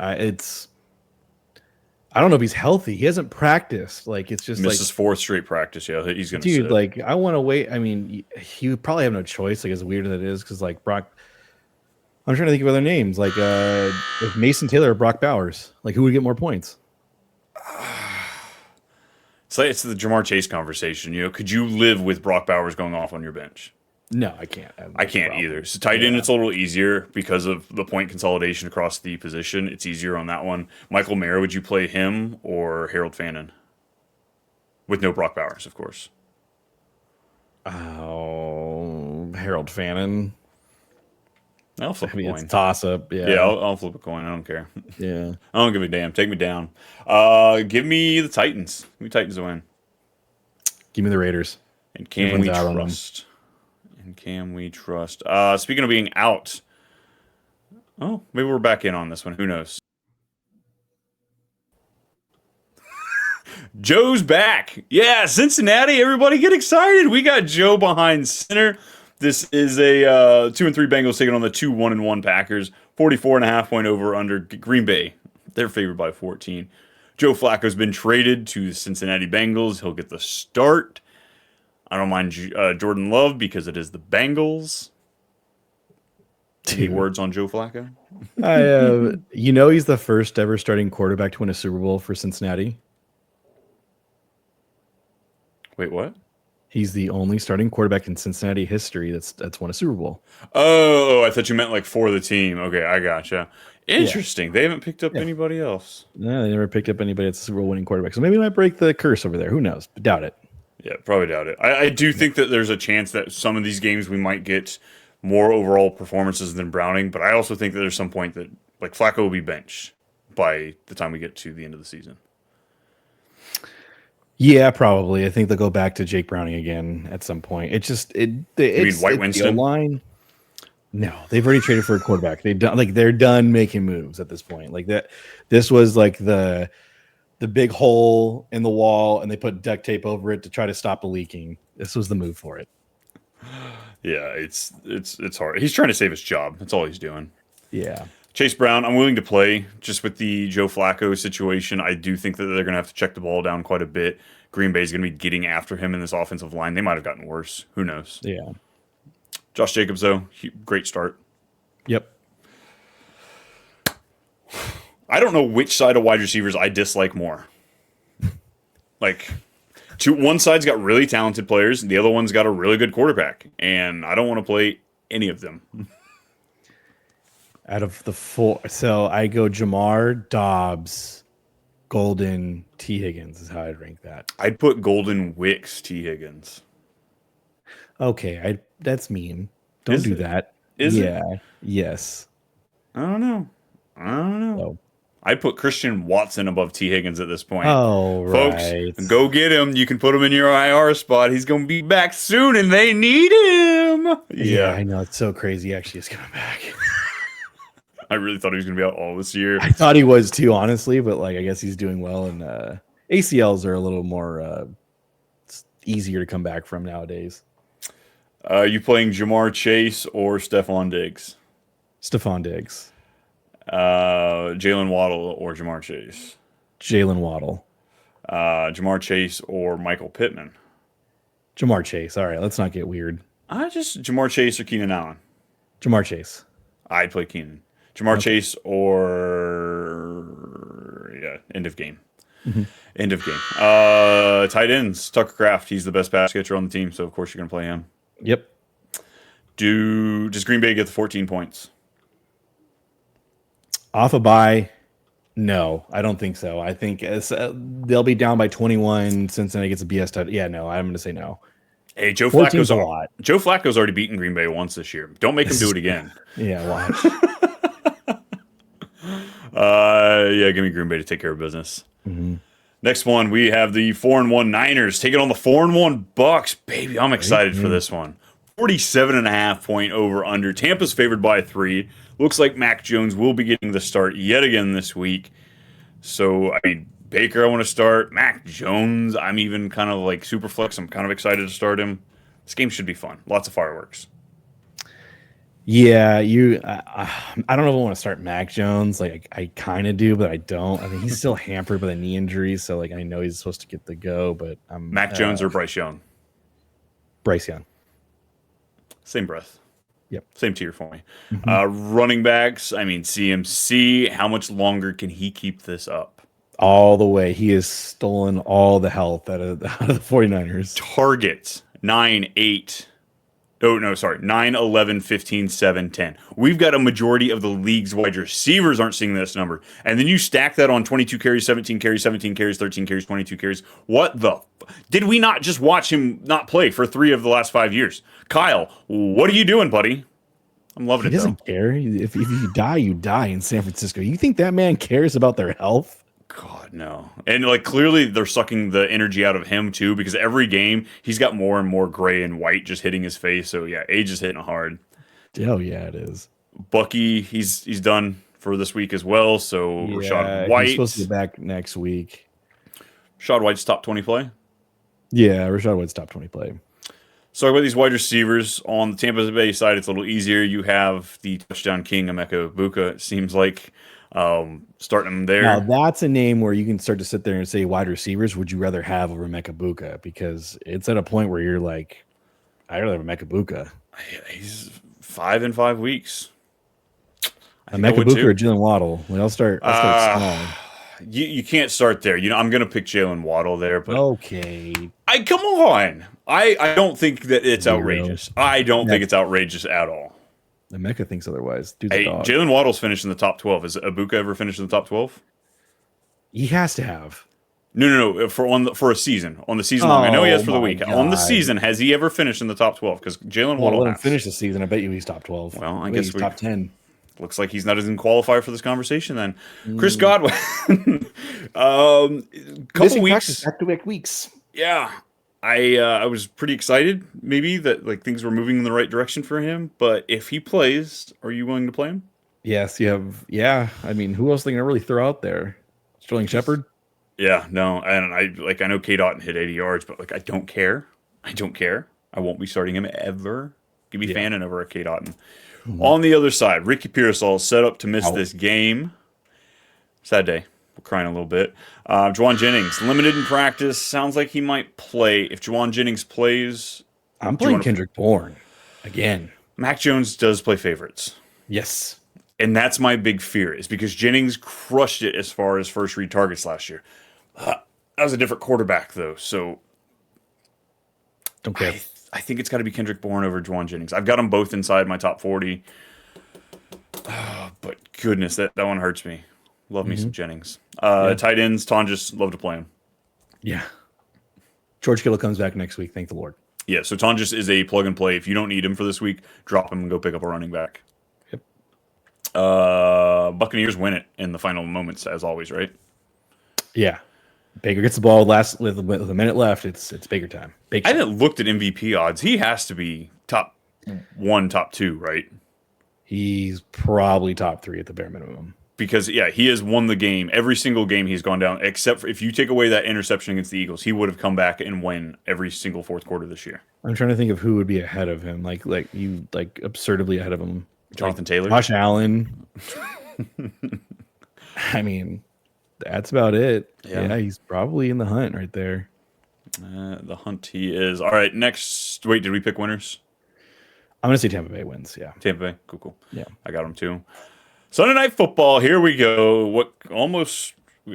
I don't know if he's healthy. He hasn't practiced. Like it's just misses 4th straight practice. Yeah, he's gonna dude, sit. like I want to wait. I mean, he would probably have no choice. Like as weird as it is, because like Brock, I'm trying to think of other names. Like if Mason Taylor or Brock Bowers, like who would get more points? So it's the Jamar Chase conversation. Could you live with Brock Bowers going off on your bench? No, I can't. I can't either. So tight end, it's a little easier because of the point consolidation across the position. It's easier on that one. Michael Mayer, would you play him or Harold Fannin? With no Brock Bowers, of course. Oh, Harold Fannin. I'll flip a coin. It's toss up. Yeah, Yeah, I'll flip a coin. I don't care. yeah. I don't give a damn. Take me down. Give me the Titans. Give me Titans to win. Give me the Raiders. And can we trust? And can we trust? Speaking of being out, oh, maybe we're back in on this one. Who knows? Joe's back. Yeah, Cincinnati. Everybody get excited. We got Joe behind center. This is a 2-3 Bengals taking on the 2-1-1 Packers. 44.5 point over under Green Bay. They're favored by 14. Joe Flacco's been traded to the Cincinnati Bengals. He'll get the start. I don't mind Jordan Love because it is the Bengals. Any words on Joe Flacco? He's the first ever starting quarterback to win a Super Bowl for Cincinnati. Wait, what? He's the only starting quarterback in Cincinnati history that's won a Super Bowl. Oh, I thought you meant like for the team. Okay, I gotcha. Interesting. Yeah. They haven't picked up anybody else. No, they never picked up anybody that's a Super Bowl winning quarterback. So maybe they might break the curse over there. Who knows? Doubt it. Yeah, probably doubt it. I do think that there's a chance that some of these games we might get more overall performances than Browning, but I also think that there's some point that like Flacco will be benched by the time we get to the end of the season. Yeah, probably. I think they'll go back to Jake Browning again at some point. It's you mean White Winston? Line. No, they've already traded for a quarterback. They're done making moves at this point. Like that, this was like the big hole in the wall, and they put duct tape over it to try to stop the leaking. This was the move for it. Yeah, it's hard. He's trying to save his job. That's all he's doing. Yeah. Chase Brown, I'm willing to play just with the Joe Flacco situation. I do think that they're going to have to check the ball down quite a bit. Green Bay's going to be getting after him in this offensive line. They might have gotten worse. Who knows? Yeah. Josh Jacobs, though, great start. Yep. I don't know which side of wide receivers I dislike more. Like, one side's got really talented players, and the other one's got a really good quarterback. And I don't want to play any of them. Out of the four, so I go Jamar, Dobbs, Golden, T. Higgins is how I'd rank that. I'd put Golden, Wicks, T. Higgins. Okay, that's mean. Don't do that. Is it? Yeah. Yes. I don't know. So. I'd put Christian Watson above T. Higgins at this point. Oh, folks, right. Go get him. You can put him in your IR spot. He's going to be back soon, and they need him. Yeah, I know. It's so crazy. He actually is coming back. I really thought he was going to be out all this year. I thought he was too, honestly, but like I guess he's doing well, and ACLs are a little more easier to come back from nowadays. You playing Jamar Chase or Stephon Diggs? Stephon Diggs. Jalen Waddle or Jamar Chase? Jalen Waddle. Jamar Chase or Michael Pittman? Jamar Chase. All right, let's not get weird. Jamar Chase or Keenan Allen? Jamar Chase. I'd play Keenan. Jamar Chase or end of game. Mm-hmm. End of game. Tight ends. Tucker Kraft. He's the best pass catcher on the team, so of course you're going to play him. Yep. Does Green Bay get the 14 points? Off a bye? No, I don't think so. I think they'll be down by 21. Cincinnati gets a BS touch. Yeah, no, I'm going to say no. Hey, Joe Flacco's a lot. Joe Flacco's already beaten Green Bay once this year. Don't make him do it again. Yeah, watch. Give me Green Bay to take care of business. Mm-hmm. Next one, we have the 4-1 Niners taking on the 4-1 Bucks. Baby, I'm excited for this one. 47.5 point over under. Tampa's favored by 3. Looks like Mac Jones will be getting the start yet again this week. So, I mean, Baker, I want to start. Mac Jones, I'm even kind of like super flex. I'm kind of excited to start him. This game should be fun. Lots of fireworks. Yeah, I don't know if I want to start Mac Jones. Like I kind of do, but I don't. I mean, he's still hampered by the knee injury, so like I know he's supposed to get the go, but Mac Jones or Bryce Young? Bryce Young. Same breath. Yep. Same tier for me. Mm-hmm. Running backs, I mean, CMC, how much longer can he keep this up? all the way. He has stolen all the health out of the 49ers. Targets 9, 8. Oh, no, sorry. 9, 11, 15, 7, 10. We've got a majority of the league's wide receivers aren't seeing this number. And then you stack that on 22 carries, 17 carries, 17 carries, 13 carries, 22 carries. What the? Did we not just watch him not play for 3 of the last 5 years? Kyle, what are you doing, buddy? I'm loving He it, though. doesn't care. If you die, you die in San Francisco. You think that man cares about their health? God, no. And like clearly they're sucking the energy out of him too, because every game he's got more and more gray and white just hitting his face. So yeah, age is hitting hard. Hell yeah, it is. Bucky, he's done for this week as well. So Yeah, Rashad White. he's supposed to be back next week. Rashad White's top 20 play. Yeah, Rashad White's top 20 play. So about these wide receivers on the Tampa Bay side, it's a little easier. You have the touchdown king Emeka Buka. It seems like starting him there. Now that's a name where you can start to sit there and say wide receivers. Would you rather have over Emeka Buka? Because it's at a point where you're like, I'd rather have Emeka Buka. He's 5 in 5 weeks. Emeka Buka or Jalen Waddle. I'll start small. You can't start there. You know, I'm gonna pick Jalen Waddle there, but okay. Come on. I don't think that it's outrageous. I don't think it's outrageous at all. Emeka thinks otherwise. Hey, Jalen Waddle's finished in the top 12. Has Ibuka ever finished in the top 12? He has to have. No. For a season. On the season long. I know he has for the week. God. On the season, has he ever finished in the top 12? Because Jalen Waddle let him finish the season. I bet you he's top 12. Well, I guess he's top 10. Looks like he's not even qualified for this conversation then. Chris Godwin. Couple weeks. Back-to-back weeks. Yeah. I was pretty excited, maybe, that like things were moving in the right direction for him. But if he plays, are you willing to play him? Yes, you have. Yeah, I mean, who else are they going to really throw out there? Sterling Shepard? Yeah, no, and I know K. Dotton hit 80 yards, but like I don't care. I won't be starting him ever. Give me Fannin over a K. Dotton. Mm-hmm. On the other side, Ricky Pearsall set up to miss this game. Sad day. We're crying a little bit. Juwan Jennings, limited in practice. Sounds like he might play. If Juwan Jennings plays... I'm playing Kendrick Bourne again. Mac Jones does play favorites. Yes. And that's my big fear, is because Jennings crushed it as far as first read targets last year. That was a different quarterback, though, so... Don't care. I think it's got to be Kendrick Bourne over Juwan Jennings. I've got them both inside my top 40. But goodness, that one hurts me. Love me some Jennings. Tight ends, Tonjes, love to play him. Yeah. George Kittle comes back next week, thank the Lord. Yeah, so Tonjes is a plug and play. If you don't need him for this week, drop him and go pick up a running back. Yep. Buccaneers win it in the final moments, as always, right? Yeah. Baker gets the ball with a minute left. It's Baker time. I haven't looked at MVP odds. He has to be top 1, top 2, right? He's probably top 3 at the bare minimum. Because, yeah, he has won the game. Every single game he's gone down, except for if you take away that interception against the Eagles, he would have come back and win every single fourth quarter this year. I'm trying to think of who would be ahead of him, like absurdly ahead of him. Jonathan Taylor? Josh Allen. I mean, that's about it. Yeah, he's probably in the hunt right there. The hunt he is. All right, next. Wait, did we pick winners? I'm going to say Tampa Bay wins, yeah. Tampa Bay? Cool. Yeah. I got them too. Sunday Night Football, here we go. What almost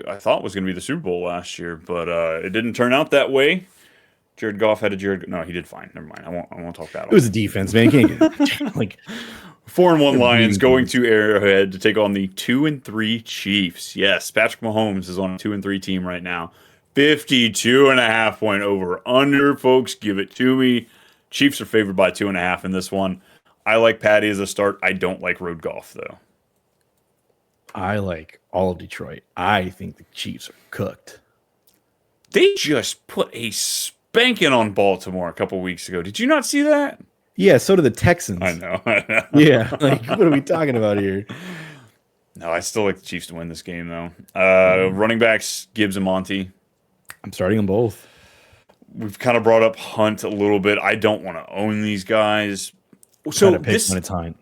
I thought was going to be the Super Bowl last year, but it didn't turn out that way. Jared Goff had No, he did fine. Never mind. I won't talk that. It was a defense, man. You can't get it. Like 4-1 Lions going to Arrowhead to take on the 2-3 Chiefs. Yes, Patrick Mahomes is on a 2-3 team right now. 52.5 point over under, folks. Give it to me. Chiefs are favored by 2.5 in this one. I like Patty as a start. I don't like Road Goff though. I like all of Detroit. I think the Chiefs are cooked. They just put a spanking on Baltimore a couple weeks ago. Did you not see that? Yeah, so do the Texans. I know. Yeah, like what are we talking about here? No, I still like the Chiefs to win this game, though. Running backs, Gibbs and Monty. I'm starting them both. We've kind of brought up Hunt a little bit. I don't want to own these guys. So this, when it's Hunt.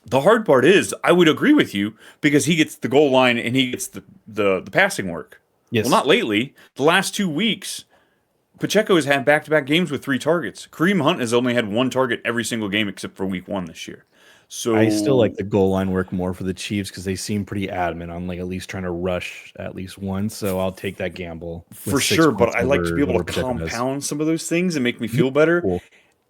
The hard part is, I would agree with you because he gets the goal line and he gets the passing work. Yes. Well, not lately. The last 2 weeks, Pacheco has had back-to-back games with 3 targets. Kareem Hunt has only had 1 target every single game except for week 1 this year. I still like So the goal line work more for the Chiefs because they seem pretty adamant on like at least trying to rush at least once. So I'll take that gamble with for 6 sure, but points I like to be able to over projected as. compound some of those things and make me Yeah, feel better. cool.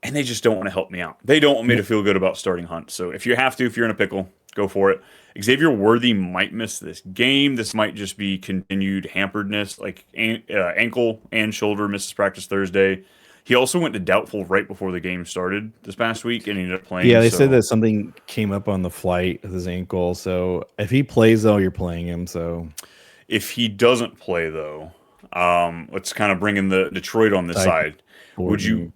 And they just don't want to help me out. They don't want me to Yep. feel good about starting Hunt. So if you have to, if you're in a pickle, go for it. Xavier Worthy might miss this game. This might just be continued hamperedness, like ankle and shoulder misses practice Thursday. He also went to doubtful right before the game started this past week and he ended up playing. Yeah, they said So that something came up on the flight with his ankle. So if he plays, though, you're playing him. So if he doesn't play, though, let's kind of bring in the Detroit on this Tyke side. Would you? Thornton,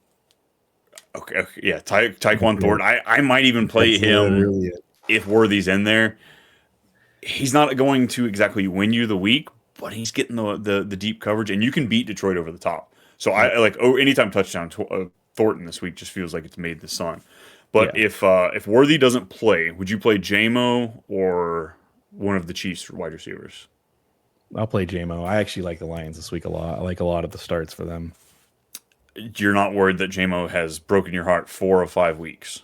Okay, yeah, Tyquan yeah, Thornton. I might even play that's him literally it. if Worthy's in there. He's not going to exactly win you the week, but he's getting the deep coverage, and you can beat Detroit over the top. So Yep. I like anytime touchdown Thornton this week just feels like it's made the sun. But Yeah, if Worthy doesn't play, would you play JMO or one of the Chiefs wide receivers? I'll play JMO. I actually like the Lions this week a lot. I like a lot of the starts for them. You're not worried that JMO has broken your heart 4 of 5 weeks.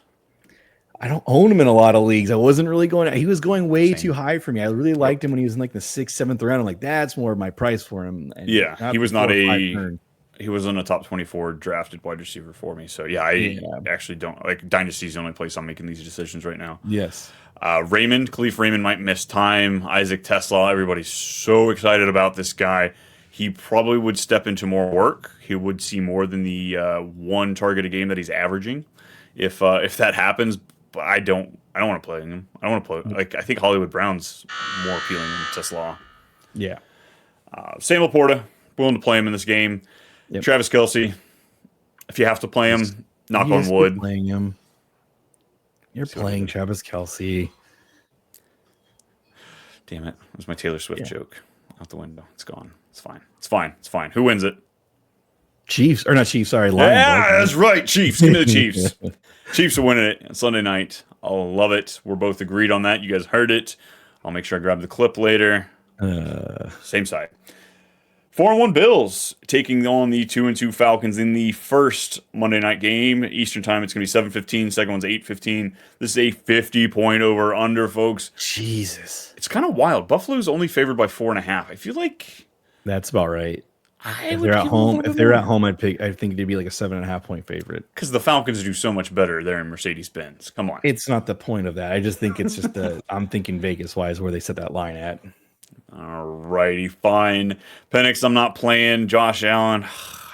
I don't own him in a lot of leagues. I wasn't really going. He was going way too Same. high for me. I really Yep. liked him when he was in like the 6th, 7th round. I'm like, that's more of my price for him, and Yeah, he not was not before 5 a turn. he was in a top 24 drafted wide receiver for me. So yeah, I Yeah. actually don't like Dynasty's the only place I'm making these decisions right now. Yes. Khalif Raymond might miss time. Isaac Tesla, everybody's so excited about this guy. He probably would step into more work. He would see more than the one target a game that he's averaging, if that happens. But I don't want to play him. I don't want to play. Like I think Hollywood Brown's more appealing than Tesla. Yeah. Sam Laporta, willing to play him in this game. Yep. Travis Kelsey, if you have to play him, knock on Yes, you're wood. playing him. You're See what I playing did? Travis Kelsey. Damn it! It was my Taylor Swift Yeah. joke out the window. It's gone. It's fine. It's fine. It's fine. Who wins it? Chiefs or not Chiefs? Sorry, Lions. Yeah, that's right. Chiefs. Give me the Chiefs. Chiefs are winning it Sunday night. I'll love it. We're both agreed on that. You guys heard it. I'll make sure I grab the clip later. Same side. 4-1 Bills taking on the 2-2 Falcons in the first Monday night game. Eastern time, it's going to be 7:15. Second one's 8:15. This is a 50-point over under, folks. Jesus, It's kind of wild. Buffalo's only favored by 4.5. I feel like that's about right. I If would they're at give them a home, little if bit they're more. at home, I'd pick. I think it'd be like a 7.5 point favorite. Because the Falcons do so much better there in Mercedes-Benz. Come on. It's not the point of that. I just think it's just I'm thinking Vegas wise where they set that line at. Alrighty, fine. Penix, I'm not playing. Josh Allen,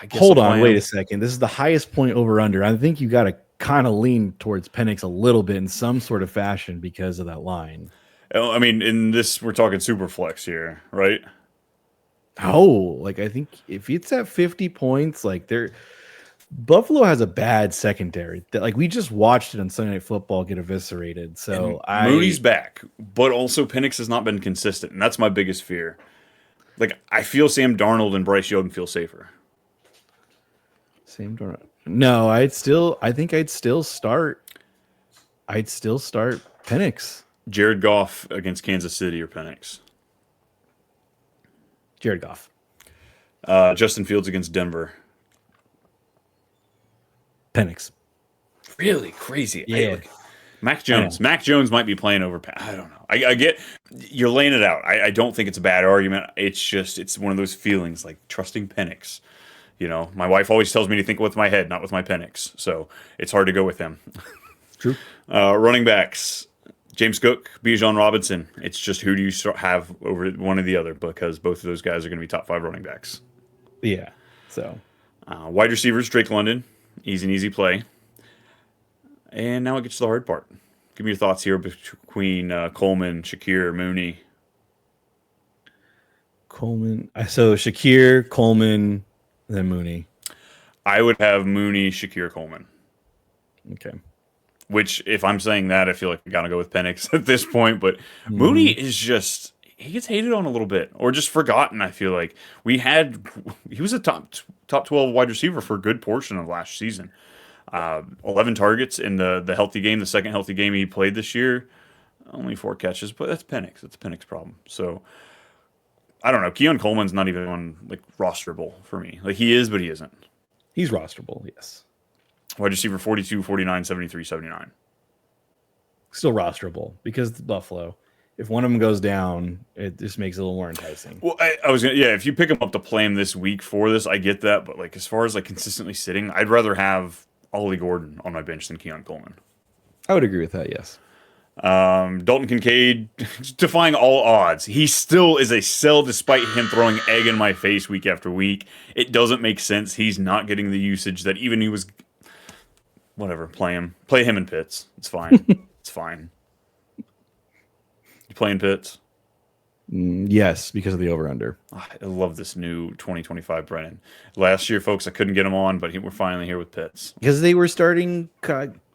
I guess Hold I'll on, play wait him. a second. This is the highest point over under. I think you got to kind of lean towards Penix a little bit in some sort of fashion because of that line. I mean, in this, we're talking super flex here, right? Oh, like I think if it's at 50 points, like Buffalo has a bad secondary. That like we just watched it on Sunday Night Football get eviscerated. So Moody's back, but also Penix has not been consistent, and that's my biggest fear. Like, I feel Sam Darnold and Bryce Young feel safer. same door. No, I think I'd still start Penix. Jared Goff against Kansas City or Penix. Jared Goff. Justin Fields against Denver. Penix. Really crazy. Yeah. Mac Jones. Mac Jones might be playing over. I don't know. I get you're laying it out. I don't think it's a bad argument. It's just it's one of those feelings like trusting Penix. You know, my wife always tells me to think with my head, not with my Penix. So it's hard to go with him. True. Running backs. James Cook, Bijan Robinson. It's just who do you have over one or the other because both of those guys are going to be top 5 running backs. Yeah. So Wide receivers, Drake London. Easy play. And now it gets to the hard part. Give me your thoughts here between Coleman, Shakir, Mooney. Coleman. So Shakir, Coleman, then Mooney. I would have Mooney, Shakir, Coleman. Okay. Which, if I'm saying that, I feel like I gotta go with Penix at this point. But Mooney is just he gets hated on a little bit, or just forgotten. I feel like he was a top 12 wide receiver for a good portion of last season. 11 targets in the healthy game, the second healthy game he played this year. Only 4 catches, but that's Penix. It's a Penix problem. So I don't know. Keon Coleman's not even on like rosterable for me. Like he is, but he isn't. He's rosterable, yes. Wide receiver 42, 49, 73, 79. Still rosterable because it's Buffalo. If one of them goes down, it just makes it a little more enticing. Well, I was gonna, yeah. If you pick him up to play him this week for this, I get that. But like as far as like consistently sitting, I'd rather have Ollie Gordon on my bench than Keon Coleman. I would agree with that. Yes. Dalton Kincaid, defying all odds. He still is a sell despite him throwing egg in my face week after week. It doesn't make sense. He's not getting the usage that even he was. Whatever, play him. Play him in Pitts. It's fine. It's fine. You playing Pitts? Yes, because of the over/under. I love this new 2025 Brennen. Last year, folks, I couldn't get him on, but we're finally here with Pitts. Because they were starting.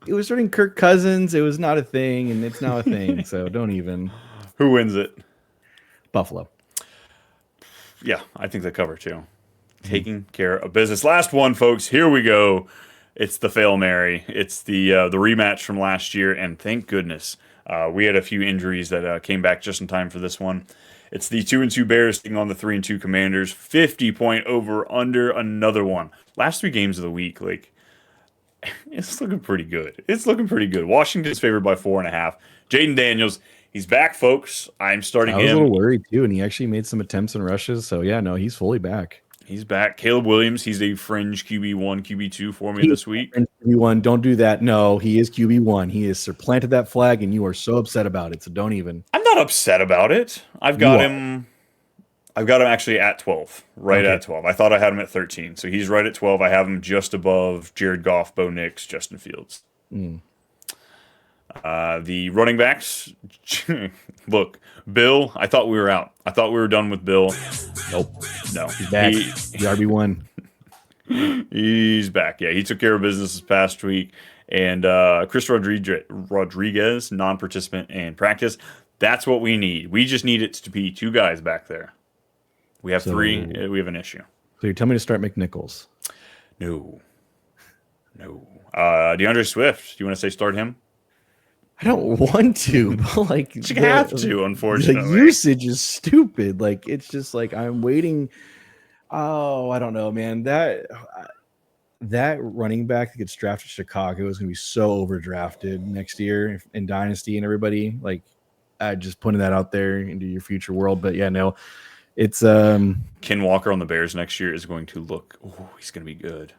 It was starting Kirk Cousins. It was not a thing, and it's now a thing. So don't even. Who wins it? Buffalo. Yeah, I think they cover too. Taking care of business. Last one, folks. Here we go. It's the Fail Mary. It's the rematch from last year, and thank goodness we had a few injuries that came back just in time for this one. It's the 2-2 Bears taking on the 3-2 Commanders. 50-point over under, another one. Last 3 games of the week, like it's looking pretty good. It's looking pretty good. Washington's favored by 4.5. Jaden Daniels, he's back, folks. I'm starting him. I was a little worried too, and he actually made some attempts and rushes. So yeah, no, he's fully back. He's back. Caleb Williams, he's a fringe QB1, QB2 for me this week. QB1, don't do that. No, he is QB1. He has supplanted that flag, and you are so upset about it. So don't even. I'm not upset about it. I've got him actually at 12, right at 12. I thought I had him at 13, so he's right at 12. I have him just above Jared Goff, Bo Nix, Justin Fields. The running backs, look, Bill, I thought we were out. I thought we were done with Bill. Nope. No. He's back. He's RB1. He's back. Yeah, he took care of business this past week. And Chris Rodriguez, non-participant in practice. That's what we need. We just need it to be 2 guys back there. We have 3. We have an issue. So you're telling me to start McNichols? No. DeAndre Swift, do you want to say start him? I don't want to, but like you have to, unfortunately. The usage is stupid. Like it's just like I'm waiting. Oh, I don't know, man. That running back that gets drafted to Chicago is going to be so overdrafted next year in Dynasty and everybody. Like, just putting that out there into your future world. But yeah, no, it's Ken Walker on the Bears next year is going to look. Oh, he's going to be good.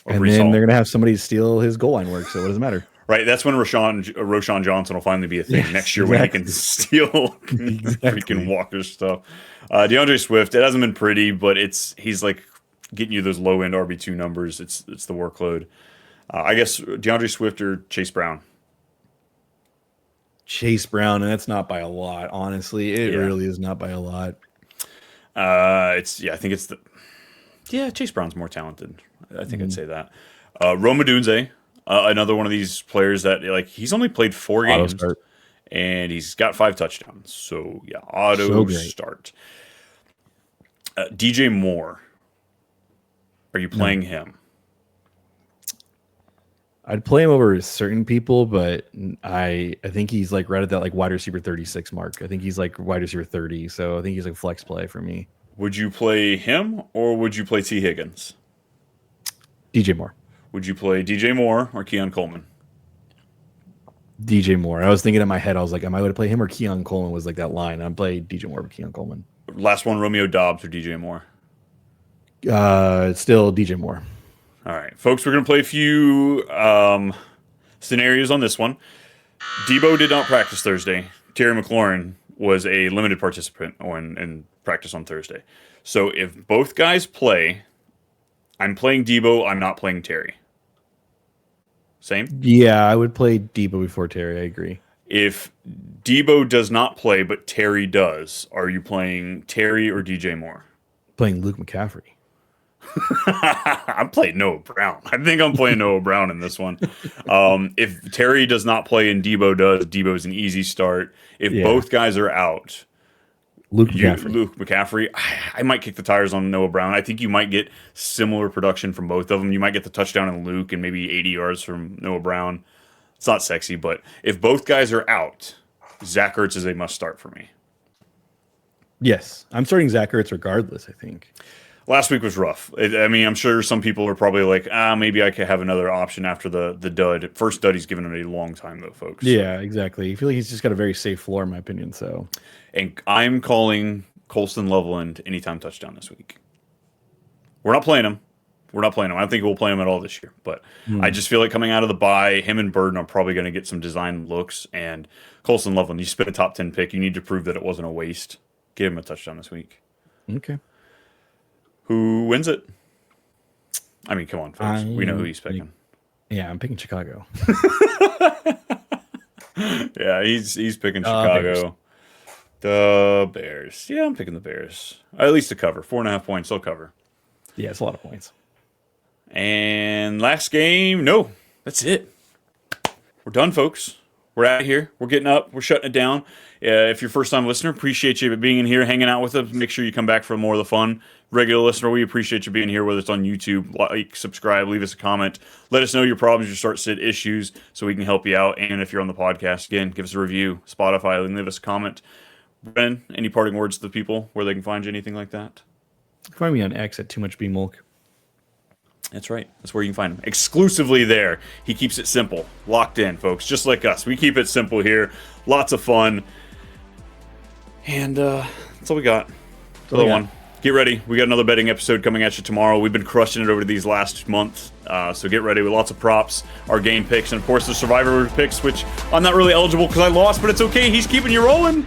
And then they're going to have somebody steal his goal line work. So what does it matter? Right, that's when Roshan Johnson will finally be a thing next year when he can steal freaking Walker's stuff. DeAndre Swift, it hasn't been pretty, but he's like getting you those low end RB2 numbers. It's the workload. I guess DeAndre Swift or Chase Brown. Chase Brown, and that's not by a lot. Honestly, it really is not by a lot. I think it's Chase Brown's more talented. I think I'd say that. Rome Odunze. Another one of these players that like he's only played 4 games and he's got 5 touchdowns. So yeah, start. DJ Moore, are you playing him? I'd play him over certain people, but I think he's like right at that like wide receiver 36 mark. I think he's like wide receiver 30, so I think he's like flex play for me. Would you play him or would you play T. Higgins? DJ Moore. Would you play DJ Moore or Keon Coleman? DJ Moore. I was thinking in my head, I was like, am I going to play him or Keon Coleman was like that line. I'm playing DJ Moore or Keon Coleman. Last one, Romeo Doubs or DJ Moore? Still DJ Moore. All right, folks, we're going to play a few scenarios on this one. Debo did not practice Thursday. Terry McLaurin was a limited participant in practice on Thursday. So if both guys play, I'm playing Debo. I'm not playing Terry. Same? Yeah, I would play Debo before Terry. I agree. If Debo does not play, but Terry does, are you playing Terry or DJ Moore? Playing Luke McCaffrey. I'm playing Noah Brown. I think I'm playing Noah Brown in this one. If Terry does not play and Debo does, Debo's an easy start. If both guys are out, Luke McCaffrey, I might kick the tires on Noah Brown. I think you might get similar production from both of them. You might get the touchdown in Luke and maybe 80 yards from Noah Brown. It's not sexy, but if both guys are out, Zach Ertz is a must start for me. Yes, I'm starting Zach Ertz regardless, I think. last week was rough. I mean, I'm sure some people are probably like, maybe I could have another option after the dud. First dud he's given it a long time, though, folks. Yeah, exactly. I feel like he's just got a very safe floor, in my opinion. So, and I'm calling Colston Loveland anytime touchdown this week. We're not playing him. I don't think we'll play him at all this year. But I just feel like coming out of the bye, him and Burden are probably going to get some design looks. And Colston Loveland, you spent a top 10 pick. You need to prove that it wasn't a waste. Give him a touchdown this week. okay. Who wins it? I mean, come on, folks. We know who he's picking. Yeah, I'm picking Chicago. Yeah, he's picking Chicago. The Bears. Yeah, I'm picking the Bears. At least to cover. 4.5 points. They'll cover. Yeah, it's a lot of points. And last game, no. That's it. We're done, folks. We're out of here. We're getting up. We're shutting it down. If you're a first-time listener, appreciate you being in here, hanging out with us. Make sure you come back for more of the fun. Regular listener, we appreciate you being here, whether it's on YouTube. Like, subscribe, leave us a comment. Let us know your problems, your start-sit issues, so we can help you out. And if you're on the podcast, again, give us a review. Spotify, and leave us a comment. Brennen, any parting words to the people, where they can find you, anything like that? Find me on X at Too Much B Mulk. That's right. That's where you can find him. Exclusively there. He keeps it simple. Locked in, folks. Just like us. We keep it simple here. Lots of fun. And that's all we got. Another one. Get ready. We got another betting episode coming at you tomorrow. We've been crushing it over these last month. So get ready with lots of props, our game picks, and of course the Survivor picks, which I'm not really eligible because I lost, but it's okay. He's keeping you rolling.